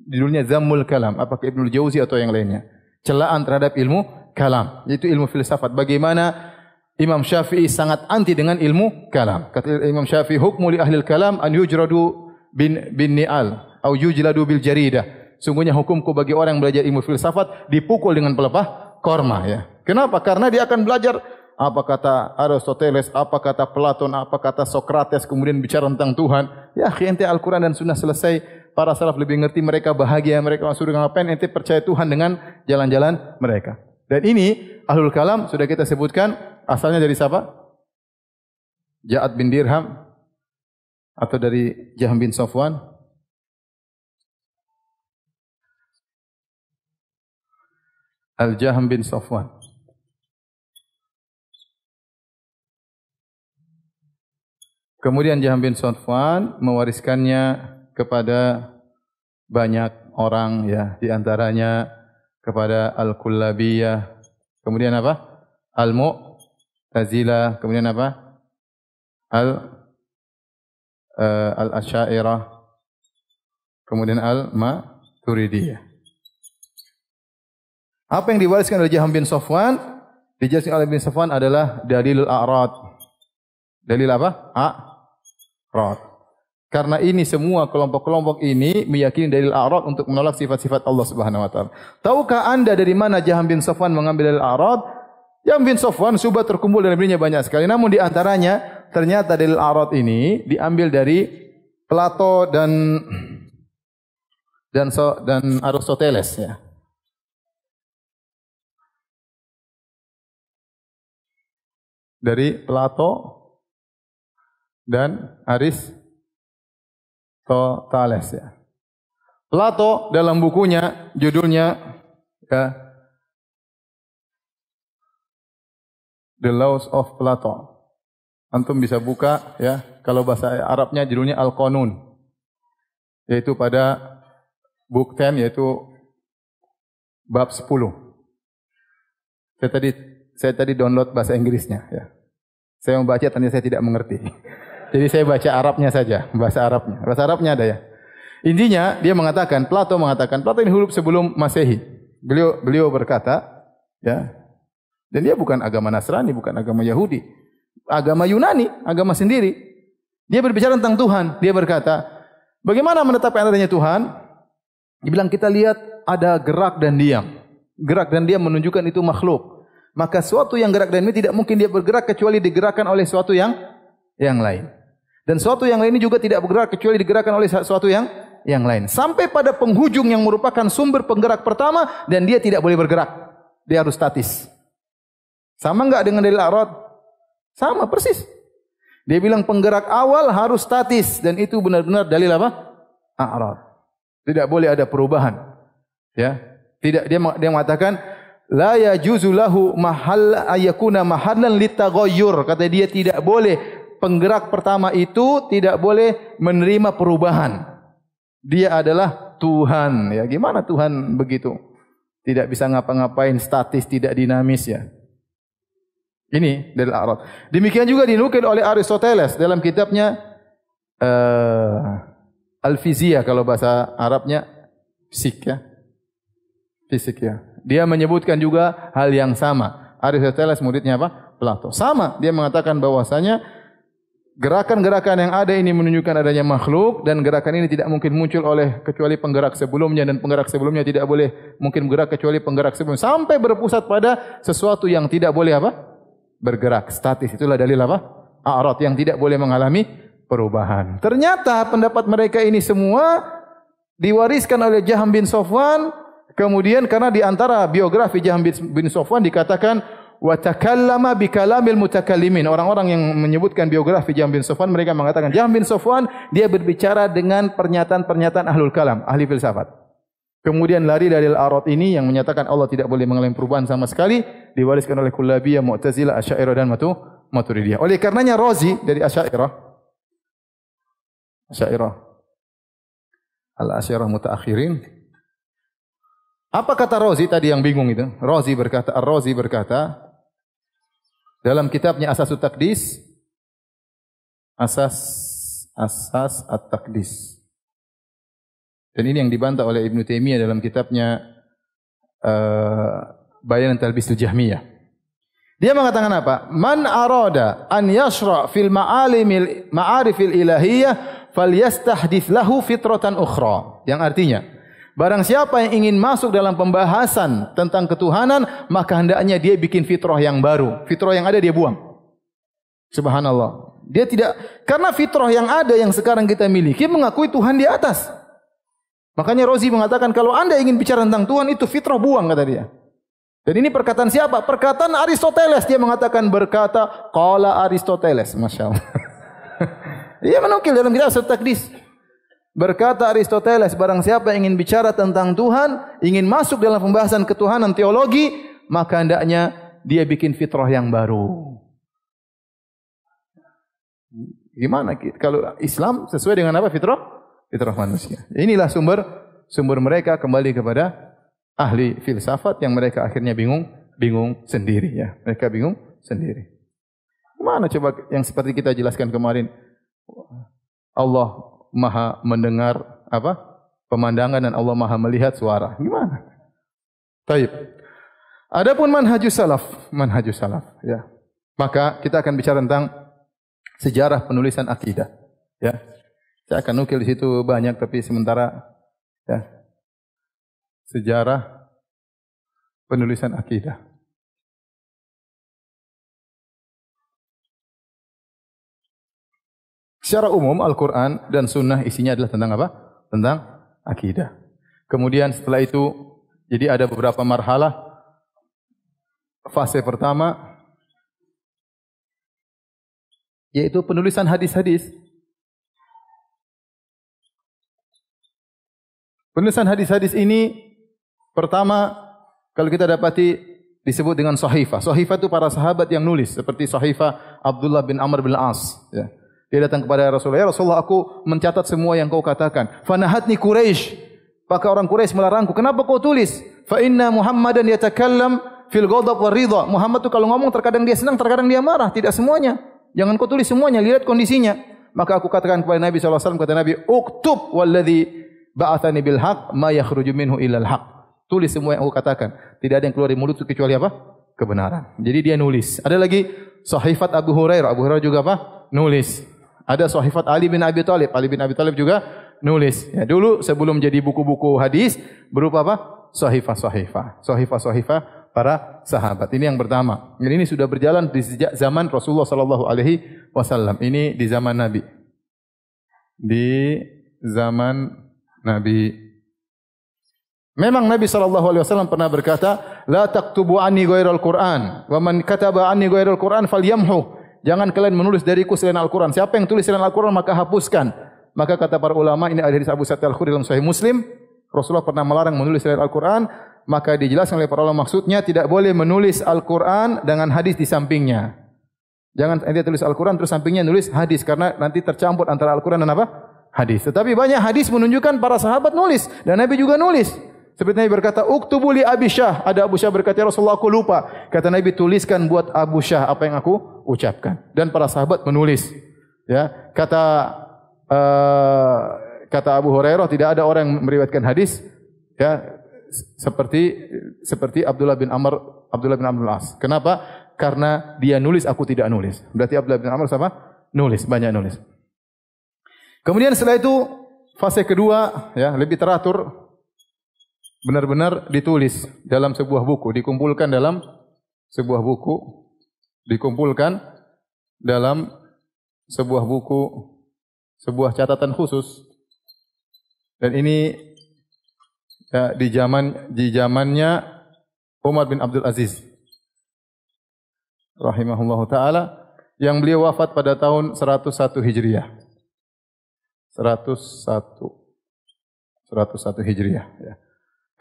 judulnya Zammul Kalam, apakah Ibnul Jauzi atau yang lainnya. Celaan terhadap ilmu kalam, yaitu ilmu filsafat. Bagaimana Imam Syafi'i sangat anti dengan ilmu kalam. Kata Imam Syafi'i, hukmu li ahlil kalam an yujradu bin ni'al atau yujladu bil jaridah. Sungguhnya hukumku bagi orang yang belajar ilmu filsafat dipukul dengan pelepah korma ya. Kenapa? Karena dia akan belajar apa kata Aristoteles, apa kata Platon, apa kata Socrates, kemudian bicara tentang Tuhan. Ya, ente Al-Quran dan Sunnah selesai. Para salaf lebih ngerti, mereka bahagia, mereka masuk dengan apa, ente percaya Tuhan dengan jalan-jalan mereka. Dan ini ahlul kalam sudah kita sebutkan asalnya dari siapa? Ja'ad bin Dirham atau dari Jahm bin Safwan. Al-Jahm bin Safwan. Kemudian Jahm bin Safwan mewariskannya kepada banyak orang ya, di antaranya kepada Al-Kullabiyah, kemudian apa? Al-Mu'tazilah, kemudian apa? Al-Asy'ariyah, kemudian Al-Maturidiyah. Apa yang diwariskan oleh Jahm bin Safwan? Dijelaskan oleh bin Safwan adalah dalilul a'rad. Dalil apa? A'rad. Karena ini semua kelompok-kelompok ini meyakini dalil a'rad untuk menolak sifat-sifat Allah Subhanahu wa taala. Tahukah Anda dari mana Jahm bin Safwan mengambil dalil a'rad? Jahm bin Safwan subhat terkumpul dari dirinya banyak sekali. Namun di antaranya ternyata dalil a'rad ini diambil dari Plato dan Aristoteles ya. Dari Plato dan Aristoteles ya. Plato dalam bukunya judulnya ya, The Laws of Plato. Antum bisa buka ya, kalau bahasa Arabnya judulnya Al-Qanun. Yaitu pada book 10 yaitu bab 10. Saya tadi download bahasa Inggrisnya ya. Saya membaca ternyata saya tidak mengerti. Jadi saya baca Arabnya saja, bahasa Arabnya. Bahasa Arabnya ada ya. Intinya dia mengatakan, Plato ini hidup sebelum Masehi. Beliau berkata, ya. Dan dia bukan agama Nasrani, bukan agama Yahudi. Agama Yunani, agama sendiri. Dia berbicara tentang Tuhan. Dia berkata, bagaimana menetapkan adanya Tuhan? Dibilang kita lihat ada gerak dan diam. Gerak dan diam menunjukkan itu makhluk. Maka suatu yang gerak dan diam tidak mungkin dia bergerak kecuali digerakkan oleh suatu yang lain. Dan suatu yang lain ini juga tidak bergerak kecuali digerakkan oleh suatu yang lain. Sampai pada penghujung yang merupakan sumber penggerak pertama dan dia tidak boleh bergerak. Dia harus statis. Sama enggak dengan dalil a'rad? Sama persis. Dia bilang penggerak awal harus statis dan itu benar-benar dalil apa? A'rad. Tidak boleh ada perubahan. Ya. Tidak, dia mengatakan la yajuzu lahu mahal ayakuna mahallan litaghayyur. Kata dia tidak boleh penggerak pertama itu tidak boleh menerima perubahan. Dia adalah Tuhan. Ya, gimana Tuhan begitu? Tidak bisa ngapa-ngapain, statis, tidak dinamis ya. Ini dari A'rad. Demikian juga dinukil oleh Aristoteles dalam kitabnya Al-Fiziyah kalau bahasa Arabnya fisik ya. Fisik ya. Dia menyebutkan juga hal yang sama. Aristoteles muridnya apa? Plato. Sama, dia mengatakan bahwasanya gerakan-gerakan yang ada ini menunjukkan adanya makhluk dan gerakan ini tidak mungkin muncul oleh kecuali penggerak sebelumnya dan penggerak sebelumnya tidak boleh mungkin bergerak kecuali penggerak sebelumnya sampai berpusat pada sesuatu yang tidak boleh apa? Bergerak, statis. Itulah dalil apa? A'rad yang tidak boleh mengalami perubahan. Ternyata pendapat mereka ini semua diwariskan oleh Jahm bin Safwan. Kemudian karena di antara biografi Jahm bin Safwan dikatakan wa takallama bi kalamil mutakallimin. Orang-orang yang menyebutkan biografi Jahm bin Safwan mereka mengatakan Jahm bin Safwan dia berbicara dengan pernyataan-pernyataan ahlul kalam, ahli filsafat. Kemudian lari dari Al-A'rad ini yang menyatakan Allah tidak boleh mengalami perubahan sama sekali diwariskan oleh Kullabiyah, Mu'tazilah, Asy'ariyah dan Maturidiyah. Oleh karenanya Razi dari Asy'ariyah Al-Asy'ariyah mutaakhirin. Apa kata Razi tadi yang bingung itu? Razi berkata dalam kitabnya Asasut Taqdis, Asas At-Taqdis. Dan ini yang dibantah oleh Ibnu Taimiyah dalam kitabnya Bayan Talbisul Jahmiyah. Dia mengatakan apa? Man arada an yashra' fil ma'arifil ilahiyah falyastahdits lahu fitratan ukhra. Yang artinya, barang siapa yang ingin masuk dalam pembahasan tentang ketuhanan, maka hendaknya dia bikin fitrah yang baru. Fitrah yang ada dia buang. Subhanallah. Dia tidak, karena fitrah yang ada yang sekarang kita miliki mengakui Tuhan di atas. Makanya Razi mengatakan kalau anda ingin bicara tentang Tuhan itu fitrah buang kata dia. Dan ini perkataan siapa? Perkataan Aristoteles. Dia mengatakan berkata qala Aristoteles. Masya Allah. Dia menukil dalam kitab Asasut Taqdis. Berkata Aristoteles, barang siapa yang ingin bicara tentang Tuhan, ingin masuk dalam pembahasan ketuhanan teologi, maka hendaknya dia bikin fitrah yang baru. Gimana? Kalau Islam sesuai dengan apa fitrah? Fitrah manusia. Inilah sumber mereka kembali kepada ahli filsafat yang mereka akhirnya bingung sendiri ya. Mereka bingung sendiri. Mana coba yang seperti kita jelaskan kemarin? Allah Maha mendengar apa? Pemandangan dan Allah Maha melihat suara. Gimana? Taib. Adapun manhajus salaf ya. Maka kita akan bicara tentang sejarah penulisan akidah ya. Saya akan nukil di situ banyak tapi sementara ya. Sejarah penulisan akidah. Secara umum Al-Quran dan Sunnah isinya adalah tentang apa? Tentang akidah. Kemudian setelah itu, jadi ada beberapa marhalah. Fase pertama, yaitu penulisan hadis-hadis. Penulisan hadis-hadis ini, pertama, kalau kita dapati disebut dengan sahifah. Sahifah itu para sahabat yang nulis, seperti sahifah Abdullah bin Amr bin As. Ya. Dia datang kepada Rasulullah, ya Rasulullah, aku mencatat semua yang kau katakan. Fanahatni Quraisy, maka orang Quraisy melarangku. Kenapa kau tulis? Fa inna Muhammadan yatakallam fil ghadab war ridha. Muhammad itu kalau ngomong terkadang dia senang, terkadang dia marah, tidak semuanya. Jangan kau tulis semuanya, lihat kondisinya. Maka aku katakan kepada Nabi SAW, kata Nabi, uktub walladhi ba'athani bil haq ma yakhruju minhu illal haq. Tulis semua yang aku katakan. Tidak ada yang keluar dari mulut kecuali apa? Kebenaran. Jadi dia nulis. Ada lagi sahifat Abu Hurairah. Abu Hurairah juga apa? Nulis. Ada sahifat Ali bin Abi Thalib. Ali bin Abi Thalib juga nulis. Ya, dulu sebelum jadi buku-buku hadis berupa apa? Sahifah-sahifah. Sahifah-sahifah para sahabat. Ini yang pertama. Ini sudah berjalan di sejak zaman Rasulullah sallallahu alaihi wasallam. Ini di zaman Nabi. Di zaman Nabi. Memang Nabi sallallahu alaihi wasallam pernah berkata, "La taktubu anni ghairal Qur'an, wa man kataba anni ghairal Qur'an falyamhu." Jangan kalian menulis dariku selain Al-Qur'an. Siapa yang tulis selain Al-Qur'an maka hapuskan. Maka kata para ulama, ini ada hadis Abu Sa'id Al-Khudri dalam Sahih Muslim, Rasulullah pernah melarang menulis selain Al-Qur'an, maka dijelaskan oleh para ulama maksudnya tidak boleh menulis Al-Qur'an dengan hadis di sampingnya. Jangan ente tulis Al-Qur'an terus sampingnya nulis hadis, karena nanti tercampur antara Al-Qur'an dan apa? Hadis. Tetapi banyak hadis menunjukkan para sahabat nulis dan Nabi juga nulis. Seperti Nabi berkata, "Uktubu li Abi Syah." Ada Abu Syah berkata, "Ya Rasulullah, aku lupa." Kata Nabi, "Tuliskan buat Abu Syah apa yang aku ucapkan." Dan para sahabat menulis. Ya, kata Abu Hurairah, tidak ada orang yang meriwayatkan hadis ya seperti Abdullah bin Amr bin As. Kenapa? Karena dia nulis, aku tidak nulis. Berarti Abdullah bin Amr sama? Nulis, banyak nulis. Kemudian setelah itu fase kedua ya, lebih teratur. Benar-benar ditulis dalam sebuah buku, dikumpulkan dalam sebuah buku, sebuah catatan khusus. Dan ini ya, di zamannya Umar bin Abdul Aziz rahimahullahu taala, yang beliau wafat pada tahun 101 Hijriah. 101 Hijriah ya.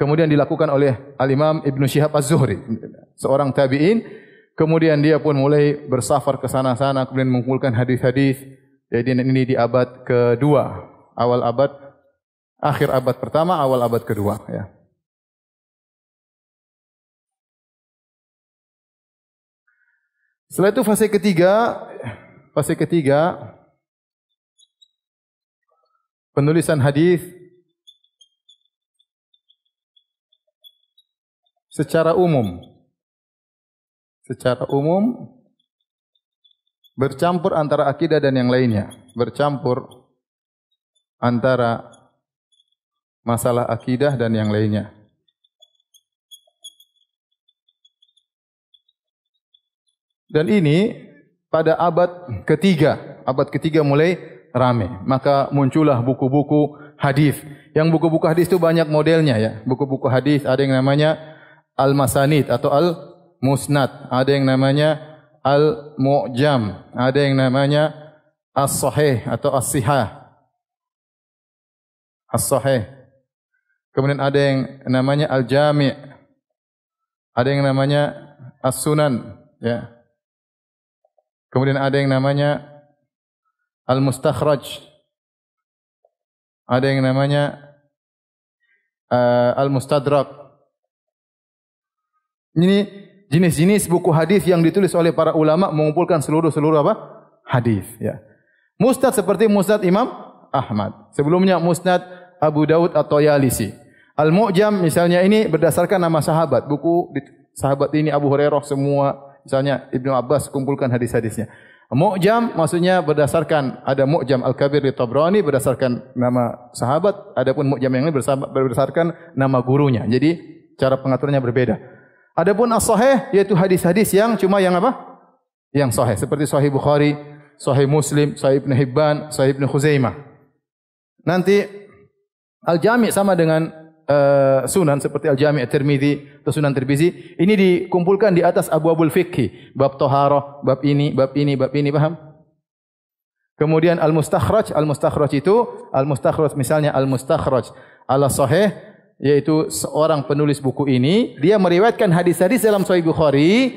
Kemudian dilakukan oleh Al-Imam Ibnu Syihab Az-Zuhri, seorang tabi'in. Kemudian dia pun mulai bersafar ke sana-sana, kemudian mengumpulkan hadis-hadis. Jadi ini di abad kedua, akhir abad pertama, awal abad kedua. Ya. Setelah itu fase ketiga penulisan hadis secara umum bercampur antara akidah dan yang lainnya, bercampur antara masalah akidah dan yang lainnya. Dan ini pada abad ketiga mulai ramai, maka muncullah buku-buku hadis. Yang buku-buku hadis itu banyak modelnya ya. Buku-buku hadis ada yang namanya Al-Masanid atau Al-Musnad, ada yang namanya Al-Mu'jam, ada yang namanya As-Sahih atau As-Sihah. As-Sahih. Kemudian ada yang namanya Al-Jami', ada yang namanya As-Sunan, ya. Kemudian ada yang namanya Al-Mustakhraj, ada yang namanya Al-Mustadrak. Ini jenis-jenis buku hadis yang ditulis oleh para ulama mengumpulkan seluruh apa? Hadis, ya. Musnad seperti Musnad Imam Ahmad. Sebelumnya Musnad Abu Daud atau Yalisi. Al-Mu'jam misalnya ini berdasarkan nama sahabat. Buku sahabat ini Abu Hurairah semua, misalnya Ibnu Abbas kumpulkan hadis-hadisnya. Mu'jam maksudnya berdasarkan, ada Mu'jam Al-Kabir di Tabrani berdasarkan nama sahabat, adapun Mu'jam yang ini berdasarkan nama gurunya. Jadi cara pengaturannya berbeda. Adapun as-sahih yaitu hadis-hadis yang cuma yang apa? Yang sahih, seperti Sahih Bukhari, Sahih Muslim, Sahih Ibnu Hibban, Sahih Ibnu Khuzaimah. Nanti Al-Jami' sama dengan Sunan seperti Al-Jami' At-Tirmidzi atau Sunan Tirmizi. Ini dikumpulkan di atas abwabul fiqh, bab taharah, bab ini, paham? Kemudian Al-Mustakhraj, misalnya Al-Mustakhraj ala sahih yaitu seorang penulis buku ini, dia meriwayatkan hadis-hadis dalam Sahih Bukhari.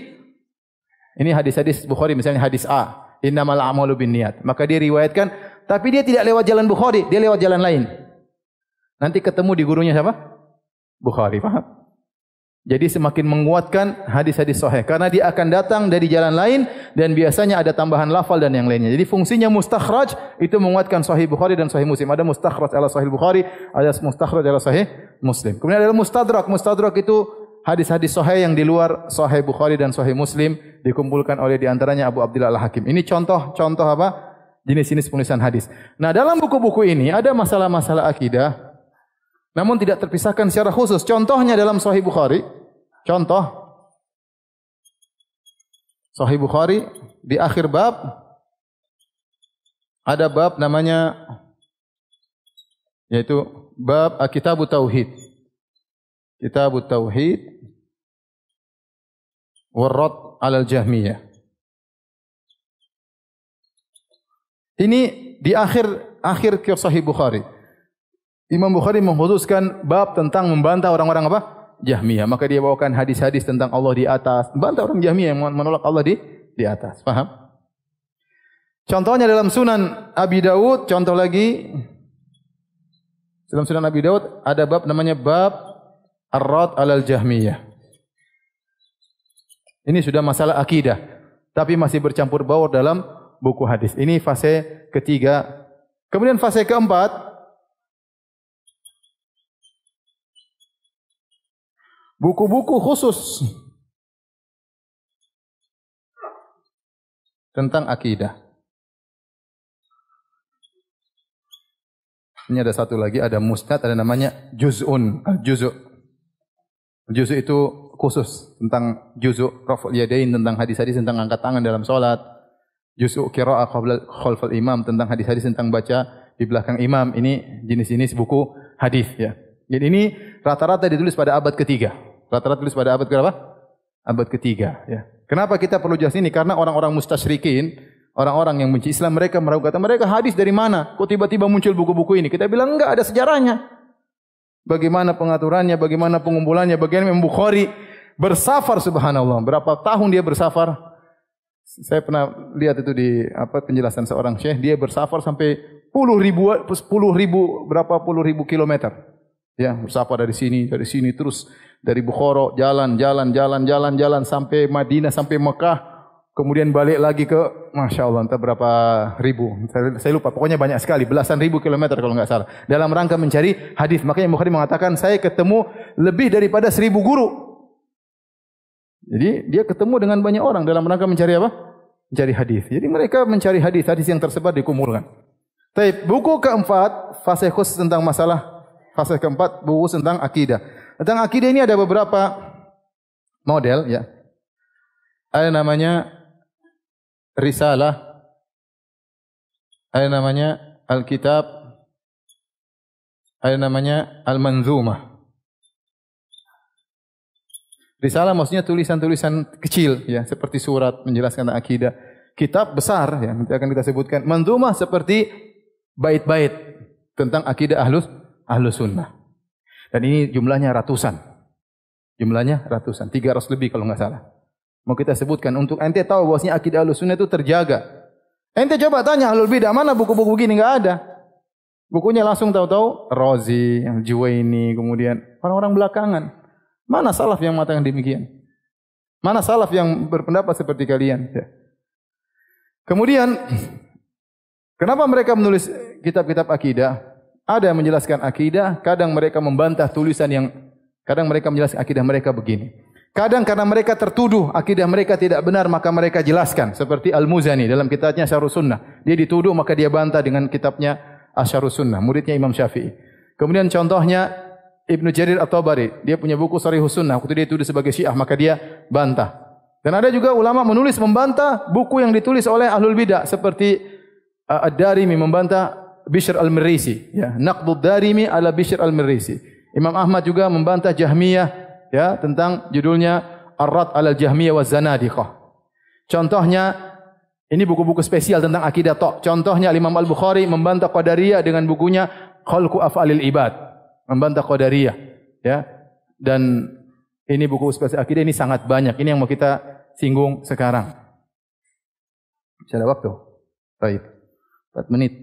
Ini hadis-hadis Bukhari, misalnya hadis A, innamal a'malu binniyat. Maka dia riwayatkan, tapi dia tidak lewat jalan Bukhari, dia lewat jalan lain. Nanti ketemu di gurunya siapa? Bukhari, paham? Jadi semakin menguatkan hadis-hadis sahih karena dia akan datang dari jalan lain dan biasanya ada tambahan lafal dan yang lainnya. Jadi fungsinya mustakhraj itu menguatkan Sahih Bukhari dan Sahih Muslim. Ada mustakhraj ala Sahih Bukhari, ada mustakhraj ala Sahih Muslim. Kemudian ada mustadrak. Mustadrak itu hadis-hadis sahih yang di luar Sahih Bukhari dan Sahih Muslim dikumpulkan oleh di antaranya Abu Abdillah Al-Hakim. Ini contoh apa? Jenis-jenis penulisan hadis. Nah, dalam buku-buku ini ada masalah-masalah akidah, namun tidak terpisahkan secara khusus. Contohnya dalam Sahih Bukhari, contoh Sahih Bukhari di akhir bab ada bab namanya yaitu bab Kitabut Tauhid. Kitabut Tauhid warad 'alal Jahmiyah. Ini di akhir Sahih Bukhari. Imam Bukhari mengkhususkan bab tentang membantah orang-orang apa? Jahmiyah. Maka dia bawakan hadis-hadis tentang Allah di atas. Membantah orang Jahmiyah yang menolak Allah di atas. Paham? Contohnya dalam Sunan Abi Dawud, contoh lagi. Dalam Sunan Abi Dawud ada bab namanya bab Ar-Rad 'alal Jahmiyah. Ini sudah masalah akidah, tapi masih bercampur baur dalam buku hadis. Ini fase ketiga. Kemudian fase keempat, buku-buku khusus tentang akidah. Ini ada satu lagi, ada musnad, ada namanya juz'un, al-juz'. Juz' itu khusus tentang juz'u raf'ul yadain, tentang hadis-hadis tentang angkat tangan dalam salat. Juz'u qira'ah khalfal imam, tentang hadis-hadis tentang baca di belakang imam. Ini jenis-jenis buku hadis ya. Jadi ini rata-rata ditulis pada abad ketiga. Rata-rata tulis pada abad berapa? Abad ketiga. Ya. Kenapa kita perlu jelas ini? Karena orang-orang mustasyrikin, orang-orang yang benci Islam, mereka meragukan, mereka hadis dari mana? Kok tiba-tiba muncul buku-buku ini? Kita bilang enggak, ada sejarahnya. Bagaimana pengaturannya, bagaimana pengumpulannya, bagaimana Imam Bukhari bersafar, subhanallah. Berapa tahun dia bersafar? Saya pernah lihat itu di penjelasan seorang syekh, dia bersafar sampai puluh ribu kilometer. Ya, bersafar dari sini terus dari Bukhara jalan sampai Madinah, sampai Mekah, kemudian balik lagi ke Masya Allah entah berapa ribu, saya lupa, pokoknya banyak sekali, belasan ribu kilometer kalau enggak salah, dalam rangka mencari hadis. Makanya Bukhari mengatakan, saya ketemu lebih daripada 1000 guru. Jadi dia ketemu dengan banyak orang dalam rangka mencari apa? Mencari hadis. Jadi mereka mencari hadis yang tersebar dikumpulkan. Baik, buku keempat, fase khusus tentang masalah, fase keempat, buku tentang akidah. Tentang akidah ini ada beberapa model ya. Ada namanya Risalah, ada namanya Al-Kitab, ada namanya Al-Manzumah. Risalah maksudnya tulisan-tulisan kecil ya, seperti surat menjelaskan tentang akidah. Kitab besar ya, nanti akan kita sebutkan. Manzumah seperti bait-bait tentang akidah ahlus sunnah. Dan ini jumlahnya ratusan. 300 lebih kalau enggak salah. Mau kita sebutkan untuk ente tahu bahwasanya akidah ahlus sunnah itu terjaga. Ente coba tanya ahlul bidah, mana buku-buku begini? Enggak ada. Bukunya langsung tahu-tahu Razi, Juwaini, kemudian orang-orang belakangan. Mana salaf yang mengatakan demikian? Mana salaf yang berpendapat seperti kalian? Ya. Kemudian, kenapa mereka menulis kitab-kitab akidah? Ada yang menjelaskan akidah, kadang mereka membantah tulisan yang, kadang mereka menjelaskan akidah mereka begini. Kadang karena mereka tertuduh akidah mereka tidak benar, maka mereka jelaskan. Seperti Al-Muzani dalam kitabnya Syarhus Sunnah. Dia dituduh maka dia bantah dengan kitabnya Syarhus Sunnah, muridnya Imam Syafi'i. Kemudian contohnya Ibnu Jarir At-Tabari, dia punya buku Sharihus Sunnah, waktu dia dituduh sebagai Syiah maka dia bantah. Dan ada juga ulama menulis membantah buku yang ditulis oleh ahlul bidah seperti Ad-Darimi membantah Bishr Al-Mirrisi, ya, Naqdud Darimi ala Bishr Al-Mirrisi. Imam Ahmad juga membantah Jahmiyah, ya, tentang judulnya Ar-Rad 'alal Jahmiyah wa Zanadiqah. Contohnya ini buku-buku spesial tentang akidah tok. Contohnya Imam Al-Bukhari membantah Qadariyah dengan bukunya Khalqu Af'alil Ibad. Membantah Qadariyah. ya. Dan ini buku spesial akidah ini sangat banyak. Ini yang mau kita singgung sekarang. Masih ada waktu? Baik. 4 menit.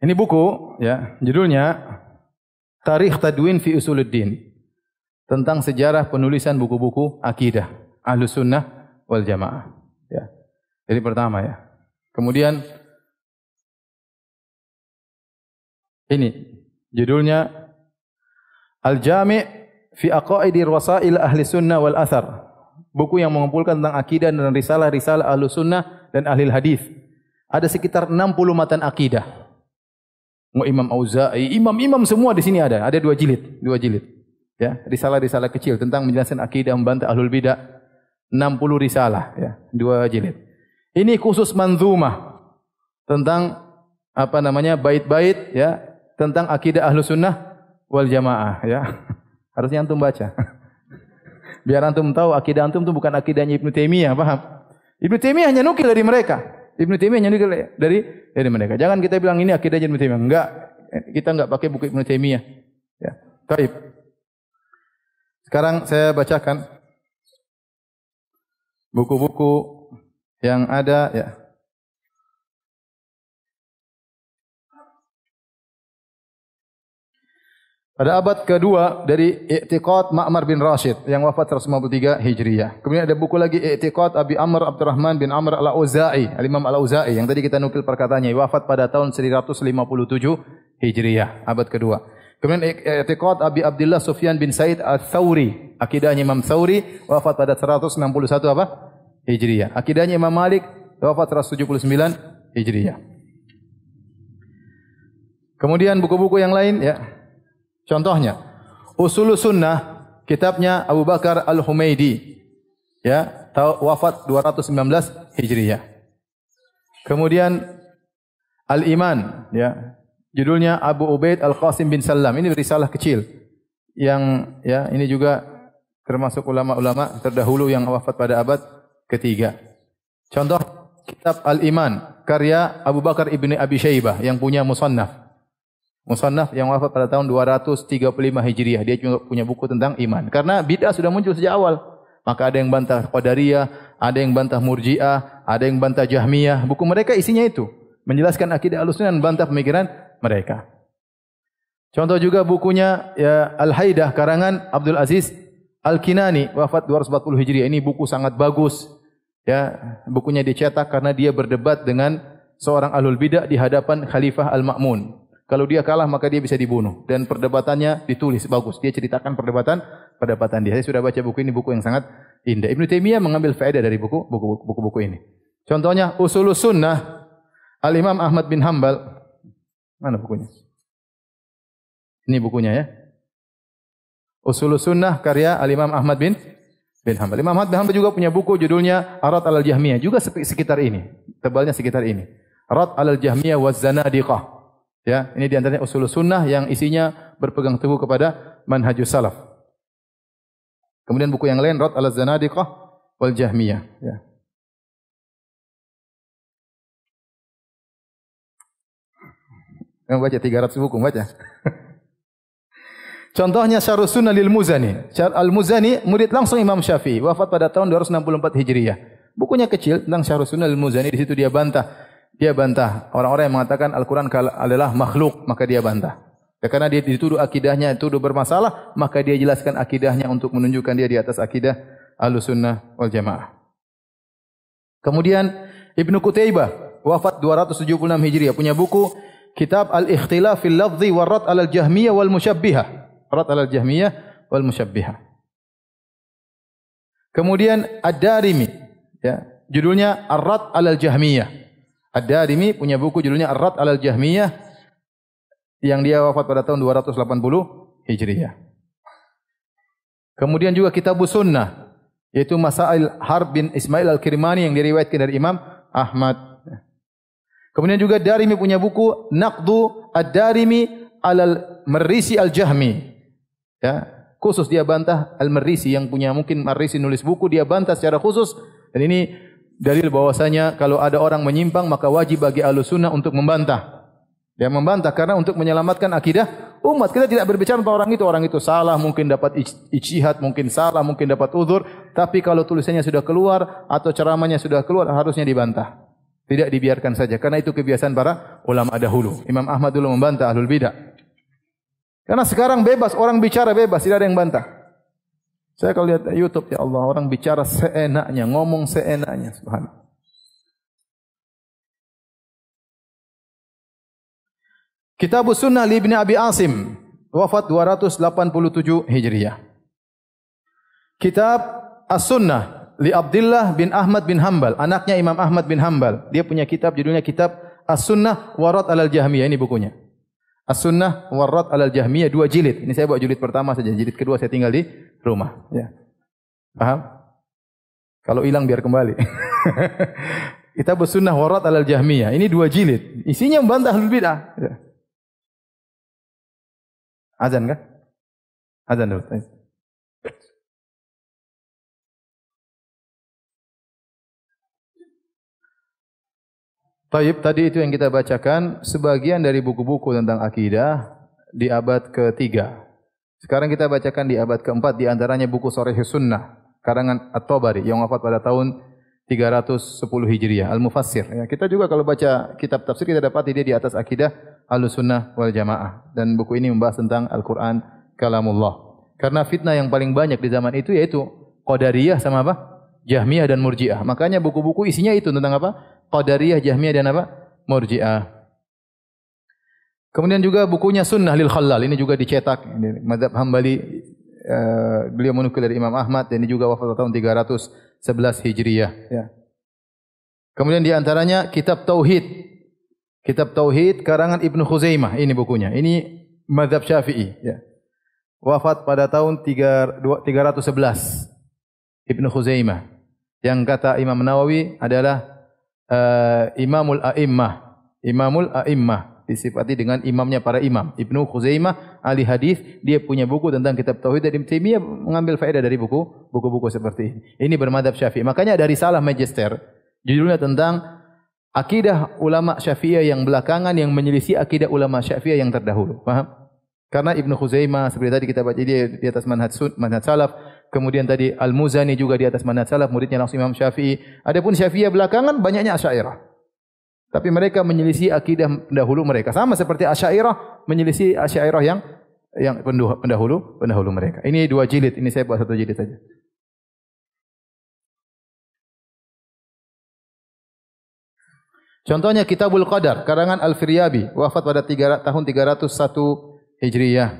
Ini buku, ya, judulnya Tarikh Tadwin fi Usuluddin. Tentang sejarah penulisan buku-buku akidah Ahlus Sunnah wal Jamaah. Ya. Jadi pertama ya. Kemudian ini judulnya Al-Jami' fi Aqaidir Wasail Ahli Sunnah wal Athar. Buku yang mengumpulkan tentang akidah dan risalah-risalah Ahlus Sunnah dan Ahli Hadis. Ada sekitar 60 matan akidah. Imam Auza'i, imam-imam semua di sini ada 2 jilid, 2 jilid. Ya, risalah-risalah kecil tentang menjelaskan akidah membantah ahlul bidah. 60 risalah ya, 2 jilid. Ini khusus manzumah tentang apa namanya? Bait-bait ya, tentang akidah Ahlus Sunnah wal Jamaah ya. Harusnya antum baca. Biar antum tahu akidah antum itu bukan akidahnya Ibnu Taimiyah, paham? Ibnu Taimiyah hanya nukil dari mereka. Ibnu Taimiyah hanya nukil dari mereka. Jangan kita bilang ini akidah Ibnu Taimiyah. Enggak, kita enggak pakai buku Ibnu Taimiyah. Ya. Baik. Sekarang saya bacakan buku-buku yang ada ya. Pada abad kedua dari I'tiqad Ma'mar bin Rashid yang wafat 153 Hijriah. Kemudian ada buku lagi I'tiqad Abi Amr Abdurrahman bin Amr Al-Auza'i, Al-Imam Al-Auza'i yang tadi kita nukil perkataannya, wafat pada tahun 157 Hijriah, abad kedua. Kemudian I'tiqad Abi Abdullah Sufyan bin Said Al-Thawri, akidahnya Imam Thawri, wafat pada 161 apa? Hijriah. Akidahnya Imam Malik, wafat 179 Hijriah. Kemudian buku-buku yang lain ya. Contohnya, Usulus Sunnah, kitabnya Abu Bakar Al-Humaidi, ya, wafat 219 Hijriah. Kemudian Al-Iman, ya, judulnya Abu Ubaid Al-Qasim bin Salam. Ini risalah kecil yang ya ini juga termasuk ulama-ulama terdahulu yang wafat pada abad ketiga. Contoh kitab Al-Iman karya Abu Bakar ibni Abi Syaibah yang punya Musannaf. Musannaf yang wafat pada tahun 235 Hijriah. Dia juga punya buku tentang iman. Karena bid'ah sudah muncul sejak awal. Maka ada yang bantah Qadariyah, ada yang bantah Murji'ah, ada yang bantah Jahmiyah. Buku mereka isinya itu. Menjelaskan akidah Ahlussunnah dan bantah pemikiran mereka. Contoh juga bukunya ya, Al-Haidah karangan Abdul Aziz Al-Kinani, wafat 240 Hijriah. Ini buku sangat bagus. Ya, bukunya dicetak karena dia berdebat dengan seorang ahlul bidah di hadapan Khalifah Al-Ma'mun. Kalau dia kalah maka dia bisa dibunuh dan perdebatannya ditulis bagus. Dia ceritakan perdebatan dia. Saya sudah baca buku ini, buku yang sangat indah. Ibnu Taimiyah mengambil faedah dari buku-buku ini. Contohnya Usulus Sunnah Al-Imam Ahmad bin Hanbal. Mana bukunya? Ini bukunya ya. Usulus Sunnah karya Al-Imam Ahmad bin Hanbal. Imam Ahmad bin Hanbal juga punya buku judulnya Ar-Rad 'alal Jahmiyah, juga sekitar ini. Tebalnya sekitar ini. Ar-Rad 'alal Jahmiyah waz Zanadiqah. Ya, ini di antaranya Usulus Sunnah yang isinya berpegang teguh kepada manhajus salaf. Kemudian buku yang lain Rad 'alal Zanadiqah wal Jahmiyah, ya. Yang baca 300 buku baca. Contohnya Syarhus Sunnah lil Muzani. Al-Muzani murid langsung Imam Syafi'i, wafat pada tahun 264 Hijriah. Bukunya kecil tentang Syarhus Sunnah lil Muzani, di situ dia bantah orang-orang yang mengatakan Al-Quran adalah makhluk, maka dia bantah. Ya, karena dia dituduh akidahnya dituduh bermasalah, maka dia jelaskan akidahnya untuk menunjukkan dia di atas akidah Ahlussunnah wal Jamaah. Kemudian Ibnu Qutaibah wafat 276 Hijriah, punya buku kitab Al-Ikhtilaf fil Lafzi war Rad 'alal Jahmiyah wal Musyabbihah. Rad 'alal Jahmiyah wal Musyabbihah. Kemudian Ad-Darimi, ya, judulnya Ar-Rad 'alal Jahmiyah. Ad-Darimi punya buku judulnya Ar-Rad 'alal Jahmiyah yang dia wafat pada tahun 280 Hijriah. Kemudian juga Kitabus Sunnah yaitu Masail Harb bin Ismail Al-Kirmani yang diriwayatkan dari Imam Ahmad. Kemudian juga Darimi punya buku Naqdu Ad-Darimi 'alal Marrisi Al-Jahmi. Ya, khusus dia bantah Al-Marrisi yang punya, mungkin Marrisi nulis buku dia bantah secara khusus, dan ini dalil bahwasanya kalau ada orang menyimpang maka wajib bagi Ahlussunnah untuk membantah. Dia membantah karena untuk menyelamatkan akidah umat. Kita tidak berbicara tentang orang itu salah, mungkin dapat ijtihad, mungkin salah, mungkin dapat uzur, tapi kalau tulisannya sudah keluar atau ceramahnya sudah keluar harusnya dibantah. Tidak dibiarkan saja karena itu kebiasaan para ulama dahulu. Imam Ahmad dulu membantah ahlul bidah. Karena sekarang bebas, orang bicara bebas, tidak ada yang bantah. Saya kalau lihat YouTube, ya Allah, orang bicara seenaknya, ngomong seenaknya, subhanallah. Kitabus Sunnah li Ibn Abi Asim, wafat 287 Hijriah. Kitab As-Sunnah li Abdullah bin Ahmad bin Hanbal, anaknya Imam Ahmad bin Hanbal. Dia punya kitab judulnya Kitab As-Sunnah Warad alal Jahmiyah, ini bukunya. As-Sunnah Warad alal Jahmiyah, 2 jilid. Ini saya bawa jilid pertama saja, jilid kedua saya tinggal di rumah. Ya. Paham? Kalau hilang biar kembali. Kitab As-Sunnah Warad alal Jahmiyah, ini 2 jilid. Isinya membantah ahlul bidah. Ya. Azan kah? Azan dulu. Taib, tadi itu yang kita bacakan sebagian dari buku-buku tentang akidah di abad ke-3. Sekarang kita bacakan di abad ke-4, di antaranya buku Sharh Sunnah karangan At-Tabari yang wafat pada tahun 310 Hijriah, Al-Mufassir. Ya, kita juga kalau baca kitab tafsir kita dapati dia di atas akidah Ahlussunnah wal Jamaah, dan buku ini membahas tentang Al-Qur'an kalamullah. Karena fitnah yang paling banyak di zaman itu yaitu Qadariyah sama apa? Jahmiyah dan Murji'ah. Makanya buku-buku isinya itu tentang apa? Qadariyah, Jahmiyah dan apa? Murji'ah. Kemudian juga bukunya Sunnah lil Khallal, ini juga dicetak. Ini mazhab Hambali, beliau menukil dari Imam Ahmad, dan ini juga wafat tahun 311 Hijriah. Ya. Kemudian di antaranya Kitab Tauhid. Kitab Tauhid karangan Ibnu Khuzaimah, ini bukunya. Ini mazhab Syafi'i. Ya. Wafat pada tahun 311. Ibnu Khuzaimah. Yang kata Imam Nawawi adalah Imamul A'immah. Imamul A'immah. Disifati dengan imamnya para imam. Ibnu Khuzaimah, ahli hadis, dia punya buku tentang kitab Tauhid, dan Ibnu Taimiyah mengambil faedah dari buku-buku seperti ini. Ini bermadhab Syafi'i. Makanya ada risalah magister, judulnya tentang akidah ulama Syafi'iyah yang belakangan yang menyelisih akidah ulama Syafi'iyah yang terdahulu. Paham? Karena Ibnu Khuzaimah seperti tadi kita baca dia di atas manhaj salaf, kemudian tadi Al-Muzani juga di atas manhaj salaf, muridnya langsung Imam Syafi'i. Adapun Syafi'iyah belakangan banyaknya Asy'ariyah. Tapi mereka menyelisih akidah pendahulu mereka. Sama seperti Asy'ariyah menyelisih Asy'ariyah yang pendahulu mereka. Ini 2 jilid, ini saya buat 1 jilid saja. Contohnya Kitabul Qadar karangan Al-Firyabi, wafat pada tahun 301 Hijriyah.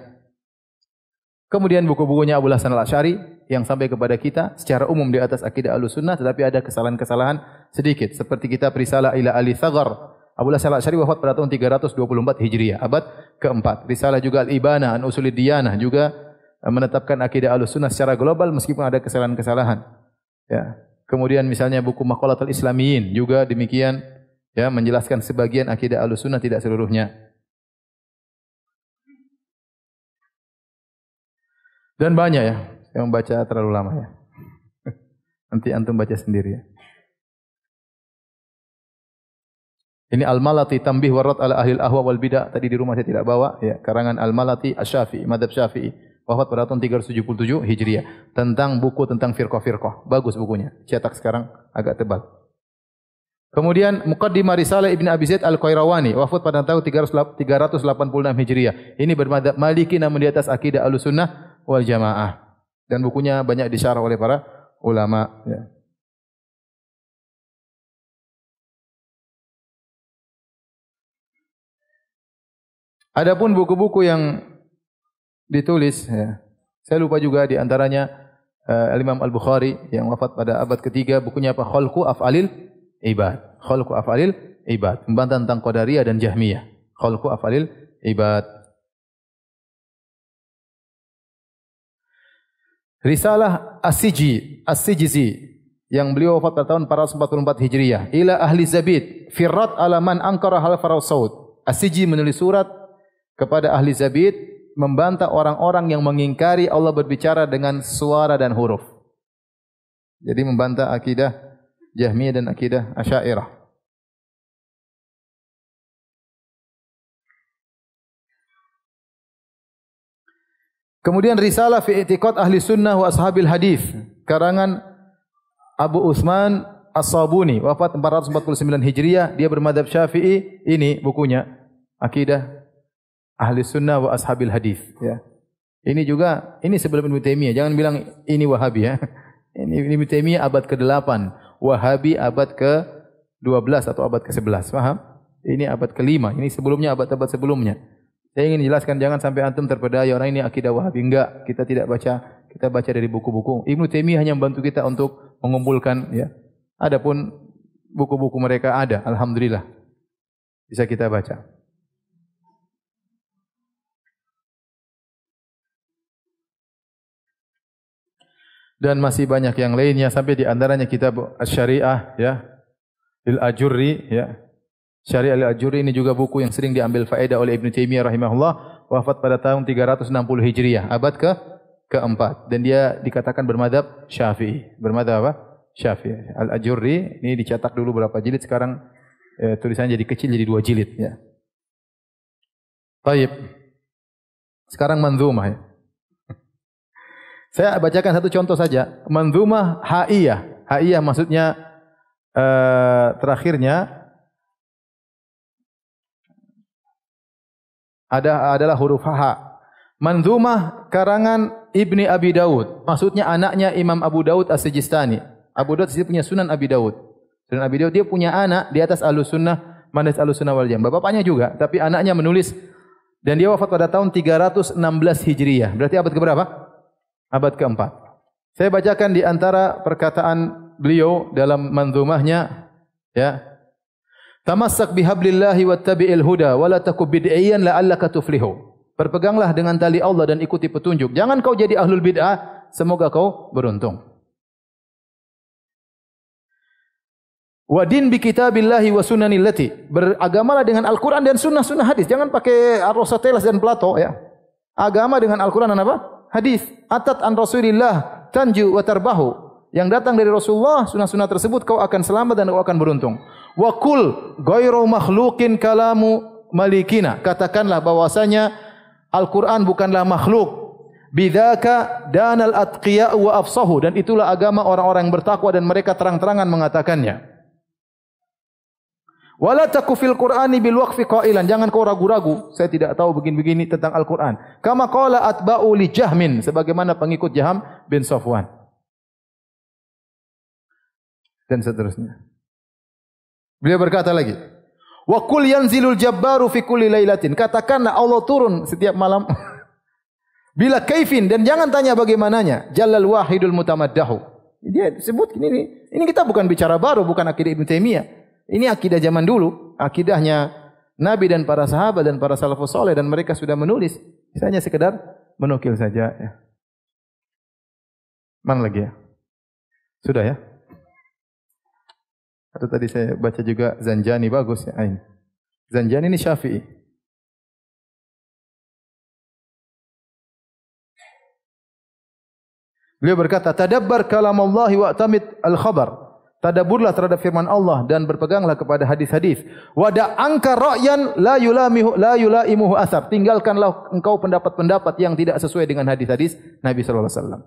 Kemudian buku-bukunya Abu Hasan Al-Asy'ari yang sampai kepada kita secara umum di atas akidah Ahlussunnah, tetapi ada kesalahan-kesalahan sedikit, seperti kitab Risalah ila Ali Thaghar. Abu Hasan Al-Asy'ari wafat pada tahun 324 Hijriah, abad ke-4. Risalah juga Al-Ibanah an Usulid Diyanah juga menetapkan akidah Ahlussunnah secara global meskipun ada kesalahan-kesalahan. Ya. Kemudian misalnya buku Maqalatul Islamiyyin juga demikian, ya, menjelaskan sebagian akidah Ahlussunnah, tidak seluruhnya. Dan banyak ya, saya membaca terlalu lama ya. Nanti antum baca sendiri ya. Ini Al-Malati Tambih Warad ala Ahlil Ahwa wal Bidah, tadi di rumah saya tidak bawa ya, karangan Al-Malati Asy-Syafi'i, mazhab Syafi'i, wafat pada tahun 377 Hijriah, tentang buku tentang firqah-firqah. Bagus bukunya, cetak sekarang agak tebal. Kemudian Muqaddimah Risalah Ibn Abi Zaid Al-Qayrawani, wafat pada tahun 386 Hijriah. Ini bermadzhab Maliki namun di atas akidah Ahlussunnah wal Jamaah. Dan bukunya banyak disyarah oleh para ulama. Ya. Adapun buku-buku yang ditulis, ya, saya lupa juga di antaranya Imam Al-Bukhari yang wafat pada abad ke-3, bukunya apa? Khalqu Af'alil Ibad. Khalqu Af'alil Ibad. Membantah tentang Qadariyah dan Jahmiyah. Khalqu Af'alil Ibad. Risalah As-Sijizi yang beliau wafat pada tahun 444 Hijriah. Ila ahli Zabid, firrat ala man ankara hal farau saud. As-Sijzi menulis surat kepada ahli Zabid membantah orang-orang yang mengingkari Allah berbicara dengan suara dan huruf. Jadi membantah akidah Jahmiyah dan akidah Asy'ariyah. Kemudian risalah fi i'tiqad ahli sunnah wa ashabil hadis karangan Abu Utsman As-Sabuni wafat 449 Hijriah, dia bermadzhab Syafi'i. Ini bukunya, Akidah Ahli Sunnah wa Ashabil Hadis, ya. Ini juga, ini sebelum Ibnu Taimiyah. Jangan bilang ini Wahabi, ya. Ini Ibnu Taimiyah abad ke-8, Wahabi abad ke-12 atau abad ke-11. Paham? Ini abad ke-5. Ini sebelumnya abad-abad sebelumnya. Saya ingin jelaskan, jangan sampai antum terpedaya orang ini akidah Wahabi. Enggak, kita tidak baca, kita baca dari buku-buku. Ibnu Taimiyah hanya membantu kita untuk mengumpulkan, ya. Adapun buku-buku mereka ada, alhamdulillah. Bisa kita baca. Dan masih banyak yang lainnya, sampai di antaranya kitab Asy-Syariah, ya, Lil Ajurri, ya. Syariah Lil Ajurri ini juga buku yang sering diambil faedah oleh Ibnu Taimiyah rahimahullah, wafat pada tahun 360 Hijriah, abad keempat, dan dia dikatakan bermadzhab Syafi'i. Bermadzhab apa? Syafi'i. Al-Ajurri ini dicetak dulu berapa jilid, sekarang tulisannya jadi kecil, jadi 2 jilid, ya. Baik. Sekarang manzumah, ya. Saya bacakan satu contoh saja. Manzumah Ha'iyah. Ha'iyah maksudnya terakhirnya adalah huruf ha. Manzumah karangan Ibni Abi Daud. Maksudnya anaknya Imam Abu Daud As-Sijistani. Abu Daud punya Sunan Abi Daud. Sunan Abi Daud dia punya anak di atas Ahlussunnah, manhaj Ahlussunnah wal Jamaah. Bapaknya juga, tapi anaknya menulis, dan dia wafat pada tahun 316 Hijriah. Berarti abad keberapa? Abad keempat. Saya bacakan di antara perkataan beliau dalam manzumahnya, ya. Tamassak bihablillahi wattabi'il huda wa la takub bid'iyan la'allaka tuflihu. Berpeganglah dengan tali Allah dan ikuti petunjuk. Jangan kau jadi ahlul bid'ah, semoga kau beruntung. Wadin bi kitabillahi wa sunanil lati. Beragamalah dengan Al-Qur'an dan sunnah-sunnah hadis. Jangan pakai Aristoteles dan Plato, ya. Agama dengan Al-Qur'an dan apa? Hadis. Atat an Rasulillah tanju wa tarbahu. Yang datang dari Rasulullah, sunnah-sunnah tersebut kau akan selamat dan kau akan beruntung. Wa kul ghairu makhluqin kalamu malikina. Katakanlah bahwasanya Al-Qur'an bukanlah makhluk. Bidzaka danal atqiya wa afsahu, dan itulah agama orang-orang yang bertakwa dan mereka terang-terangan mengatakannya. Wala taku fil Qur'ani bil waqfi qailan, jangan kau ragu-ragu, saya tidak tahu begini-begini tentang Al-Qur'an. Kama qala atba'u li Jahmin, sebagaimana pengikut Jaham bin Safwan. Dan seterusnya. Beliau berkata lagi, wa qul yanzilul jabbaru fi kulli lailatin, katakanlah Allah turun setiap malam. Bila kaifin, dan jangan tanya bagaimananya. Jallal wahidul mutamaddahu. Dia sebut ini kita bukan bicara baru, bukan akidah Ibnu Taimiyah. Ini akidah zaman dulu, akidahnya Nabi dan para sahabat dan para salafus saleh, dan mereka sudah menulis. Misalnya sekedar menukil saja, ya. Mana lagi, ya? Sudah, ya? Atau tadi saya baca juga Zanjani, bagus, ya. Ini Zanjani ini Syafi'i. Beliau berkata, tadabbar kalamallahi wa'tamid al-khabar. Tadabburlah terhadap firman Allah dan berpeganglah kepada hadis-hadis. Wada angka ra'yan la yulaimuhu athar. Tinggalkanlah engkau pendapat-pendapat yang tidak sesuai dengan hadis-hadis Nabi sallallahu alaihi wasallam.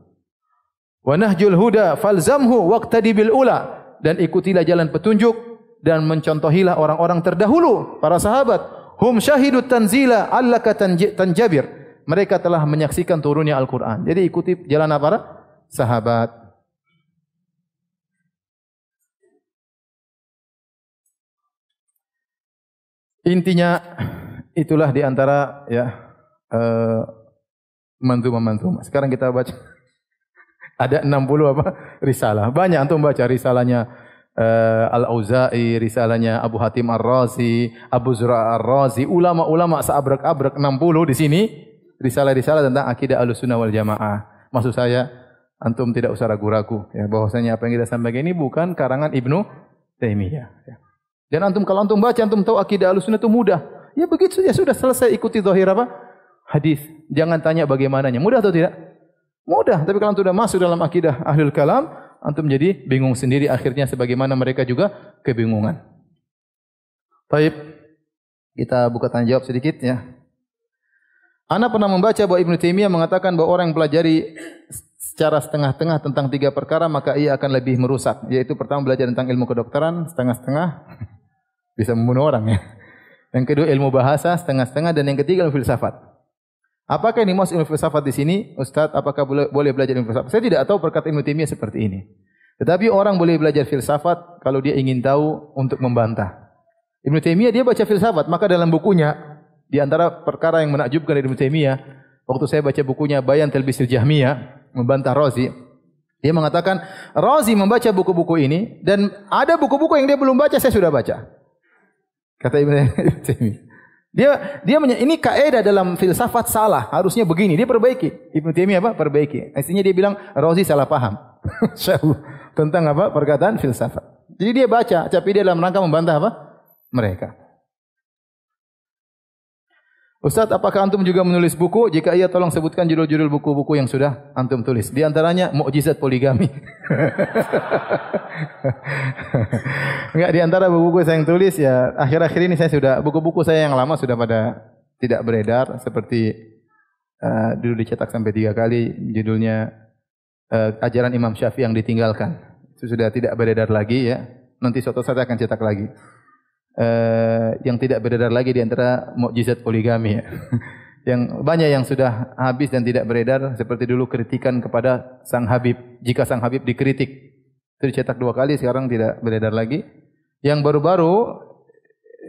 Wa nahjul huda falzamhu waqtadi bil ula, dan ikutilah jalan petunjuk dan mencontohilah orang-orang terdahulu, para sahabat. Hum syahidut tanzila allaka tanjabir. Mereka telah menyaksikan turunnya Al-Qur'an. Jadi ikuti jalan para sahabat. Intinya itulah di antara, ya, manzumah-manzumah. Sekarang kita baca ada 60 apa? Risalah. Banyak antum baca risalahnya Al-Auza'i, risalahnya Abu Hatim Ar-Razi, Abu Zur'a Ar-Razi, ulama-ulama seabrek-abrek 60 di sini, risalah-risalah tentang akidah Ahlussunnah wal Jamaah. Maksud saya, antum tidak usah ragu-ragu, ya, bahwasanya apa yang kita sampaikan ini bukan karangan Ibnu Taimiyah, ya. Dan antum kalau antum baca, antum tahu akidah Ahlussunnah itu mudah. Ya begitu saja, sudah selesai, ikuti zahir apa? Hadis. Jangan tanya bagaimananya. Mudah atau tidak? Mudah. Tapi kalau antum sudah masuk dalam akidah Ahlul Kalam, antum jadi bingung sendiri akhirnya sebagaimana mereka juga kebingungan. Baik, kita buka tanya jawab sedikit ya. Ana pernah membaca bahwa Ibnu Taimiyah mengatakan bahwa orang yang pelajari secara setengah-tengah tentang 3 perkara maka ia akan lebih merusak, yaitu pertama belajar tentang ilmu kedokteran setengah-setengah bisa membunuh orang ya. Yang kedua ilmu bahasa setengah-setengah dan yang ketiga ilmu filsafat. Apakah ini maksud ilmu filsafat di sini? Ustaz, apakah boleh belajar ilmu filsafat? Saya tidak tahu perkataan Ibnu Taimiyah seperti ini. Tetapi orang boleh belajar filsafat kalau dia ingin tahu untuk membantah. Ibnu Taimiyah dia baca filsafat, maka dalam bukunya di antara perkara yang menakjubkan dari Ibnu Taimiyah, waktu saya baca bukunya Bayan Talbisil Jahmiyah, membantah Razi, dia mengatakan Razi membaca buku-buku ini dan ada buku-buku yang dia belum baca saya sudah baca. Kata Ibnu Taimiyah. Ini kaidah dalam filsafat salah, harusnya begini, dia perbaiki. Ibnu Taimiyah apa? Perbaiki. Artinya dia bilang Razi salah paham. Insyaallah tentang apa? Perkataan filsafat. Jadi dia baca, tapi dia dalam rangka membantah apa? Mereka. Ustaz, apakah antum juga menulis buku? Jika iya, tolong sebutkan judul-judul buku-buku yang sudah antum tulis. Di antaranya Mukjizat Poligami. Enggak, di antara buku-buku saya yang tulis ya, akhir-akhir ini saya sudah buku-buku saya yang lama sudah pada tidak beredar, seperti dulu dicetak sampai 3 kali, judulnya Ajaran Imam Syafi'i yang ditinggalkan. Itu sudah tidak beredar lagi ya. Nanti suatu saat akan cetak lagi. Yang tidak beredar lagi di antara Mukjizat Poligami ya. Yang banyak yang sudah habis dan tidak beredar, seperti dulu kritikan kepada Sang Habib. Jika Sang Habib dikritik, itu dicetak 2 kali, sekarang tidak beredar lagi. Yang baru-baru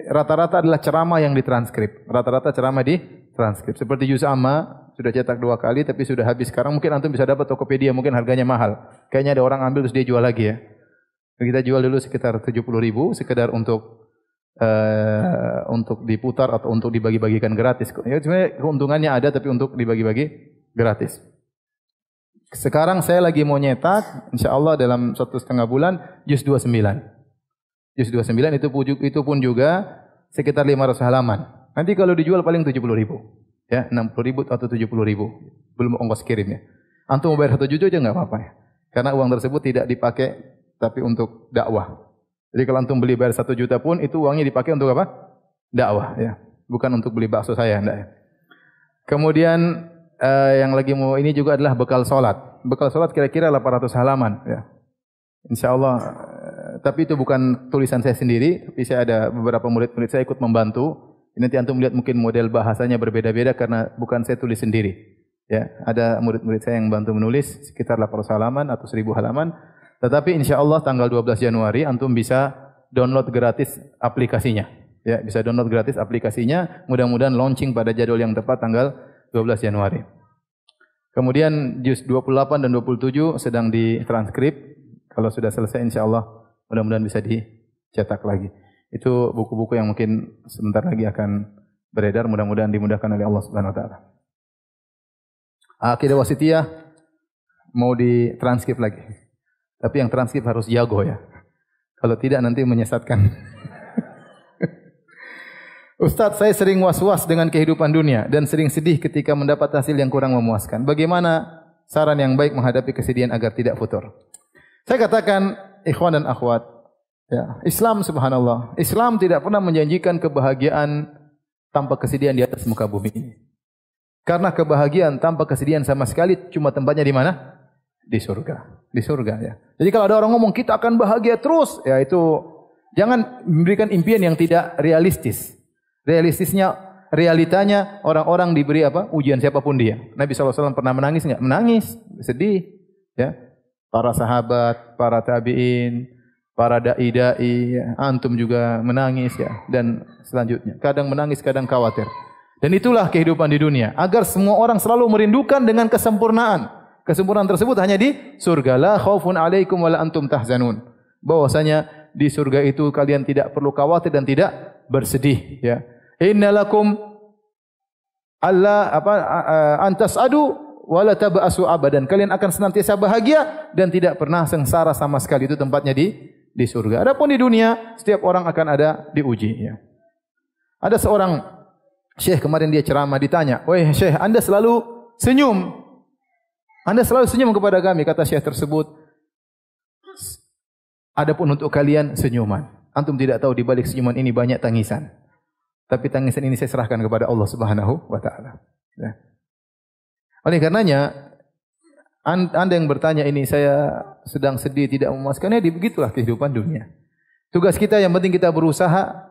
rata-rata adalah ceramah yang ditranskrip. Rata-rata ceramah ditranskrip. Seperti Juz Amma sudah cetak 2 kali tapi sudah habis. Sekarang mungkin antum bisa dapat Tokopedia, mungkin harganya mahal. Kayaknya ada orang ambil terus dia jual lagi ya. Kita jual dulu sekitar 70.000 sekedar untuk diputar atau untuk dibagi-bagikan gratis. Ya, sebenarnya keuntungannya ada tapi untuk dibagi-bagi gratis. Sekarang saya lagi mau nyetak, insyaallah dalam 1,5 bulan, Juz 29. Juz 29 itu pun juga sekitar 500 halaman. Nanti kalau dijual paling 70.000. Ya, 60.000 atau 70.000. Belum ongkos kirimnya. Antum mau bayar 1 juta aja enggak apa-apa ya. Karena uang tersebut tidak dipakai tapi untuk dakwah. Jadi kalau antum beli bayar 1 juta pun itu uangnya dipakai untuk apa? Dakwah ya. Bukan untuk beli bakso saya enggak ya. Kemudian yang lagi mau ini juga adalah bekal salat. Bekal salat kira-kira 800 halaman ya. Insyaallah tapi itu bukan tulisan saya sendiri, tapi saya ada beberapa murid-murid saya ikut membantu. Nanti antum lihat mungkin model bahasanya berbeda-beda karena bukan saya tulis sendiri. Ya, ada murid-murid saya yang bantu menulis sekitar 800 halaman atau 1000 halaman. Tetapi insyaallah tanggal 12 Januari antum bisa download gratis aplikasinya. Ya, bisa download gratis aplikasinya. Mudah-mudahan launching pada jadwal yang tepat tanggal 12 Januari. Kemudian juz 28 dan 27 sedang ditranskrip. Kalau sudah selesai insyaallah mudah-mudahan bisa dicetak lagi. Itu buku-buku yang mungkin sebentar lagi akan beredar, mudah-mudahan dimudahkan oleh Allah Subhanahu wa taala. Akidah wasithiyah mau ditranskrip lagi. Tapi yang transkrip harus jago ya. Kalau tidak nanti menyesatkan. Ustaz, saya sering was-was dengan kehidupan dunia dan sering sedih ketika mendapat hasil yang kurang memuaskan. Bagaimana saran yang baik menghadapi kesedihan agar tidak futur? Saya katakan, ikhwan dan akhwat, ya, Islam subhanallah, Islam tidak pernah menjanjikan kebahagiaan tanpa kesedihan di atas muka bumi ini. Karena kebahagiaan tanpa kesedihan sama sekali cuma tempatnya di mana? Di surga. Di surga ya. Jadi kalau ada orang ngomong kita akan bahagia terus, ya itu jangan memberikan impian yang tidak realistis. Realitanya orang-orang diberi apa? Ujian siapapun dia. Nabi SAW pernah menangis enggak? Menangis, sedih ya. Para sahabat, para tabi'in, para dai-dai, ya. Antum juga menangis ya, dan selanjutnya. Kadang menangis, kadang khawatir. Dan itulah kehidupan di dunia, agar semua orang selalu merindukan dengan kesempurnaan. Kesempurnaan tersebut hanya di surga. La khaufun alaikum wa la antum tahzanun. Bahwasanya di surga itu kalian tidak perlu khawatir dan tidak bersedih ya. Innalakum alla antasadu wa la tab'asu abadan. Kalian akan senantiasa bahagia dan tidak pernah sengsara sama sekali. Itu tempatnya di surga. Adapun di dunia setiap orang akan ada diuji ya. Ada seorang syekh kemarin dia ceramah, ditanya, "Woi syekh, Anda selalu senyum. Anda selalu senyum kepada kami," kata syekh tersebut. Adapun untuk kalian senyuman. Antum tidak tahu di balik senyuman ini banyak tangisan. Tapi tangisan ini saya serahkan kepada Allah Subhanahu wa taala. Ya. Oleh karenanya Anda yang bertanya ini saya sedang sedih tidak memuaskannya, begitulah kehidupan dunia. Tugas kita yang penting kita berusaha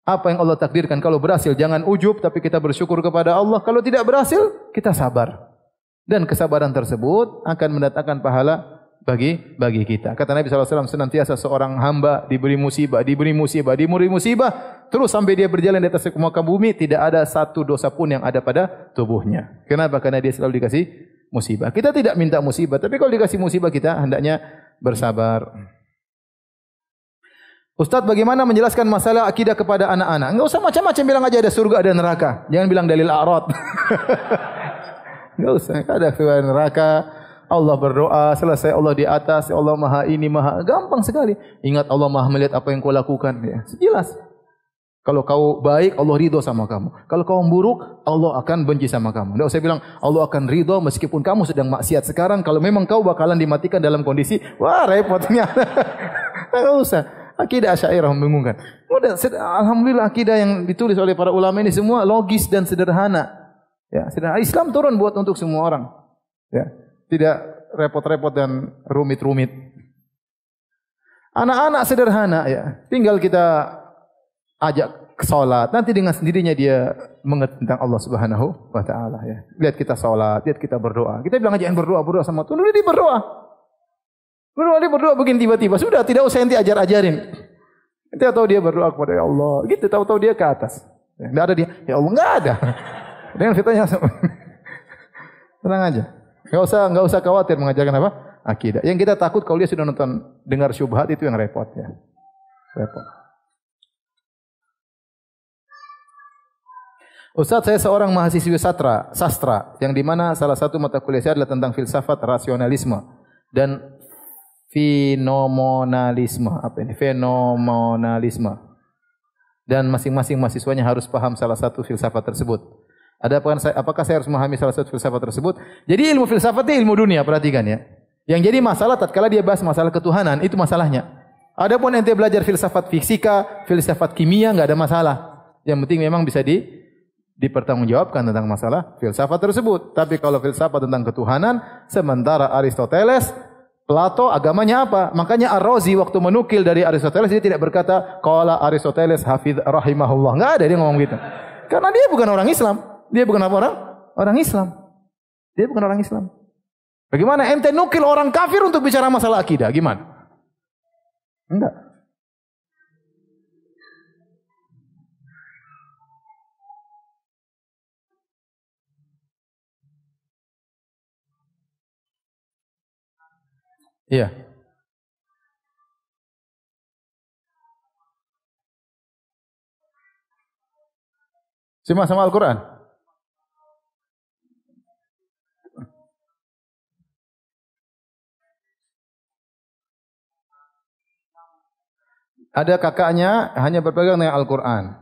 apa yang Allah takdirkan. Kalau berhasil jangan ujub tapi kita bersyukur kepada Allah. Kalau tidak berhasil kita sabar. Dan kesabaran tersebut akan mendatangkan pahala bagi kita. Kata Nabi SAW, senantiasa seorang hamba diberi musibah, terus sampai dia berjalan di atas muka bumi, tidak ada satu dosa pun yang ada pada tubuhnya. Kenapa? Karena dia selalu dikasih musibah. Kita tidak minta musibah, tapi kalau dikasih musibah kita hendaknya bersabar. Ustaz, bagaimana menjelaskan masalah akidah kepada anak-anak? Enggak usah macam-macam, bilang aja ada surga, ada neraka. Jangan bilang dalil a'rad. Enggak usah, ada surga, neraka. Allah berdoa, selesai Allah di atas, Allah maha ini, maha. Gampang sekali. Ingat Allah maha melihat apa yang kau lakukan. Ya, jelas. Kalau kau baik, Allah ridho sama kamu. Kalau kau buruk, Allah akan benci sama kamu. Tidak usah bilang, Allah akan ridho meskipun kamu sedang maksiat sekarang. Kalau memang kau bakalan dimatikan dalam kondisi, wah repotnya. Tidak usah. Akidah Asy'ariyah membingungkan. Alhamdulillah akidah yang ditulis oleh para ulama ini semua logis dan sederhana. Ya, sederhana. Islam turun buat untuk semua orang. Ya, tidak repot-repot dan rumit-rumit. Anak-anak sederhana ya. Tinggal kita ajak ke salat, nanti dengan sendirinya dia mengerti tentang Allah Subhanahu wa taala ya. Lihat kita salat, lihat kita berdoa. Kita bilang aja yang berdoa sama Tuhan, dia berdoa. Dia berdoa begini tiba-tiba. Sudah, tidak usah nanti ajar-ajarin. Kita tahu dia berdoa kepada Allah. Gitu, tahu-tahu dia ke atas. Enggak ada dia. Ya Allah, enggak ada. Dengan fitanya tenang aja. Enggak usah khawatir mengajarkan apa? Akidah. Yang kita takut kalau dia sudah nonton dengar syubhat itu yang repot ya. Repot. Ustaz, saya seorang mahasiswi sastra yang di mana salah satu mata kuliah saya adalah tentang filsafat rasionalisme dan fenomenalisme. Apa ini? Fenomenalisme. Dan masing-masing mahasiswanya harus paham salah satu filsafat tersebut. Apakah saya harus memahami salah satu filsafat tersebut? Jadi ilmu filsafat itu ilmu dunia, perhatikan ya. Yang jadi masalah tatkala dia bahas masalah ketuhanan, itu masalahnya. Adapun ente belajar filsafat fisika, filsafat kimia, enggak ada masalah. Yang penting memang bisa dipertanggungjawabkan tentang masalah filsafat tersebut. Tapi kalau filsafat tentang ketuhanan, sementara Aristoteles, Plato agamanya apa? Makanya Ar-Razi waktu menukil dari Aristoteles dia tidak berkata qala Aristoteles hafidh rahimahullah. Enggak ada dia ngomong gitu. Karena dia bukan orang Islam. Dia bukan apa orang? Orang Islam. Dia bukan orang Islam. Bagaimana ente nukil orang kafir untuk bicara masalah akidah? Gimana? Enggak. Iya. Cuma sama Al-Quran. Ada kakaknya hanya berpegang dengan Al-Quran.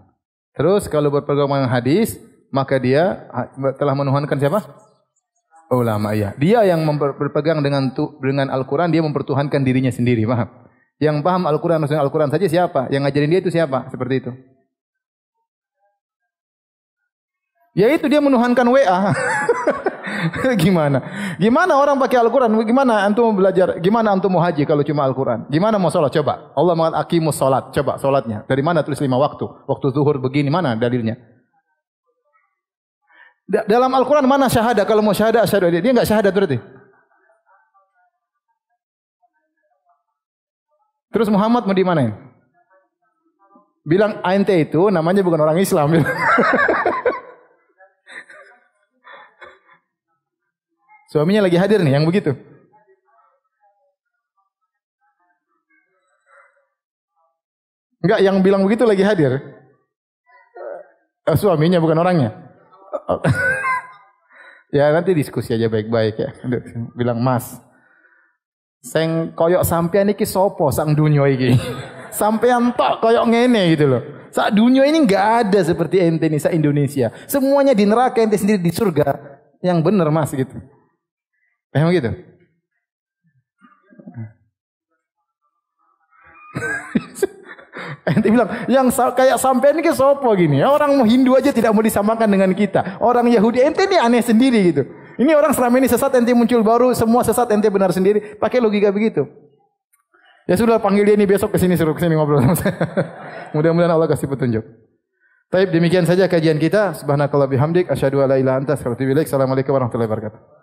Terus kalau berpegang dengan hadis, maka dia telah menuhankan siapa? Ulama, iya. Dia yang berpegang dengan Al-Quran, dia mempertuhankan dirinya sendiri, paham? Yang paham Al-Quran, maksudnya Al-Quran saja siapa? Yang ngajarin dia itu siapa? Seperti itu. Ya itu dia menuhankan WA. Gimana? Gimana orang pakai Al-Quran? Gimana antum belajar? Gimana antum mau haji kalau cuma Al-Quran? Gimana mau sholat? Coba. Allah mengatakan aqimus sholat. Coba sholatnya. Dari mana tulis 5 waktu? Waktu zuhur begini, mana dalilnya? Dalam Al-Quran mana syahadah? Kalau mau syahadah, asyhadu. Dia enggak syahadah berarti. Terus Muhammad mau di manain? Bilang ente itu namanya bukan orang Islam. Suaminya lagi hadir nih, yang begitu. Enggak, yang bilang begitu lagi hadir. Suaminya bukan orangnya. Ya nanti diskusi aja baik-baik ya. Bilang Mas, seng koyok sampean iki sopo sang dunia iki. Sampean tok koyok ngene gitu loh. Sak dunia ini enggak ada seperti ente nih, sa Indonesia. Semuanya di neraka, ente sendiri di surga. Yang benar Mas gitu. Paham gitu? Ente bilang, yang kayak sampean ini ke sopo gini. Orang Hindu aja tidak mau disamakan dengan kita. Orang Yahudi, ente ini aneh sendiri gitu. Ini orang selama ini sesat, ente muncul baru, semua sesat, ente benar sendiri. Pakai logika begitu. Ya sudah, panggil dia ini besok ke sini, suruh ke sini ngobrol sama saya. Mudah-mudahan Allah kasih petunjuk. Baik, demikian saja kajian kita. Subhanakallah bihamdik, asyhadu an la ilaha illa anta, astaghfiruka wa atubu ilaik. Assalamualaikum warahmatullahi wabarakatuh.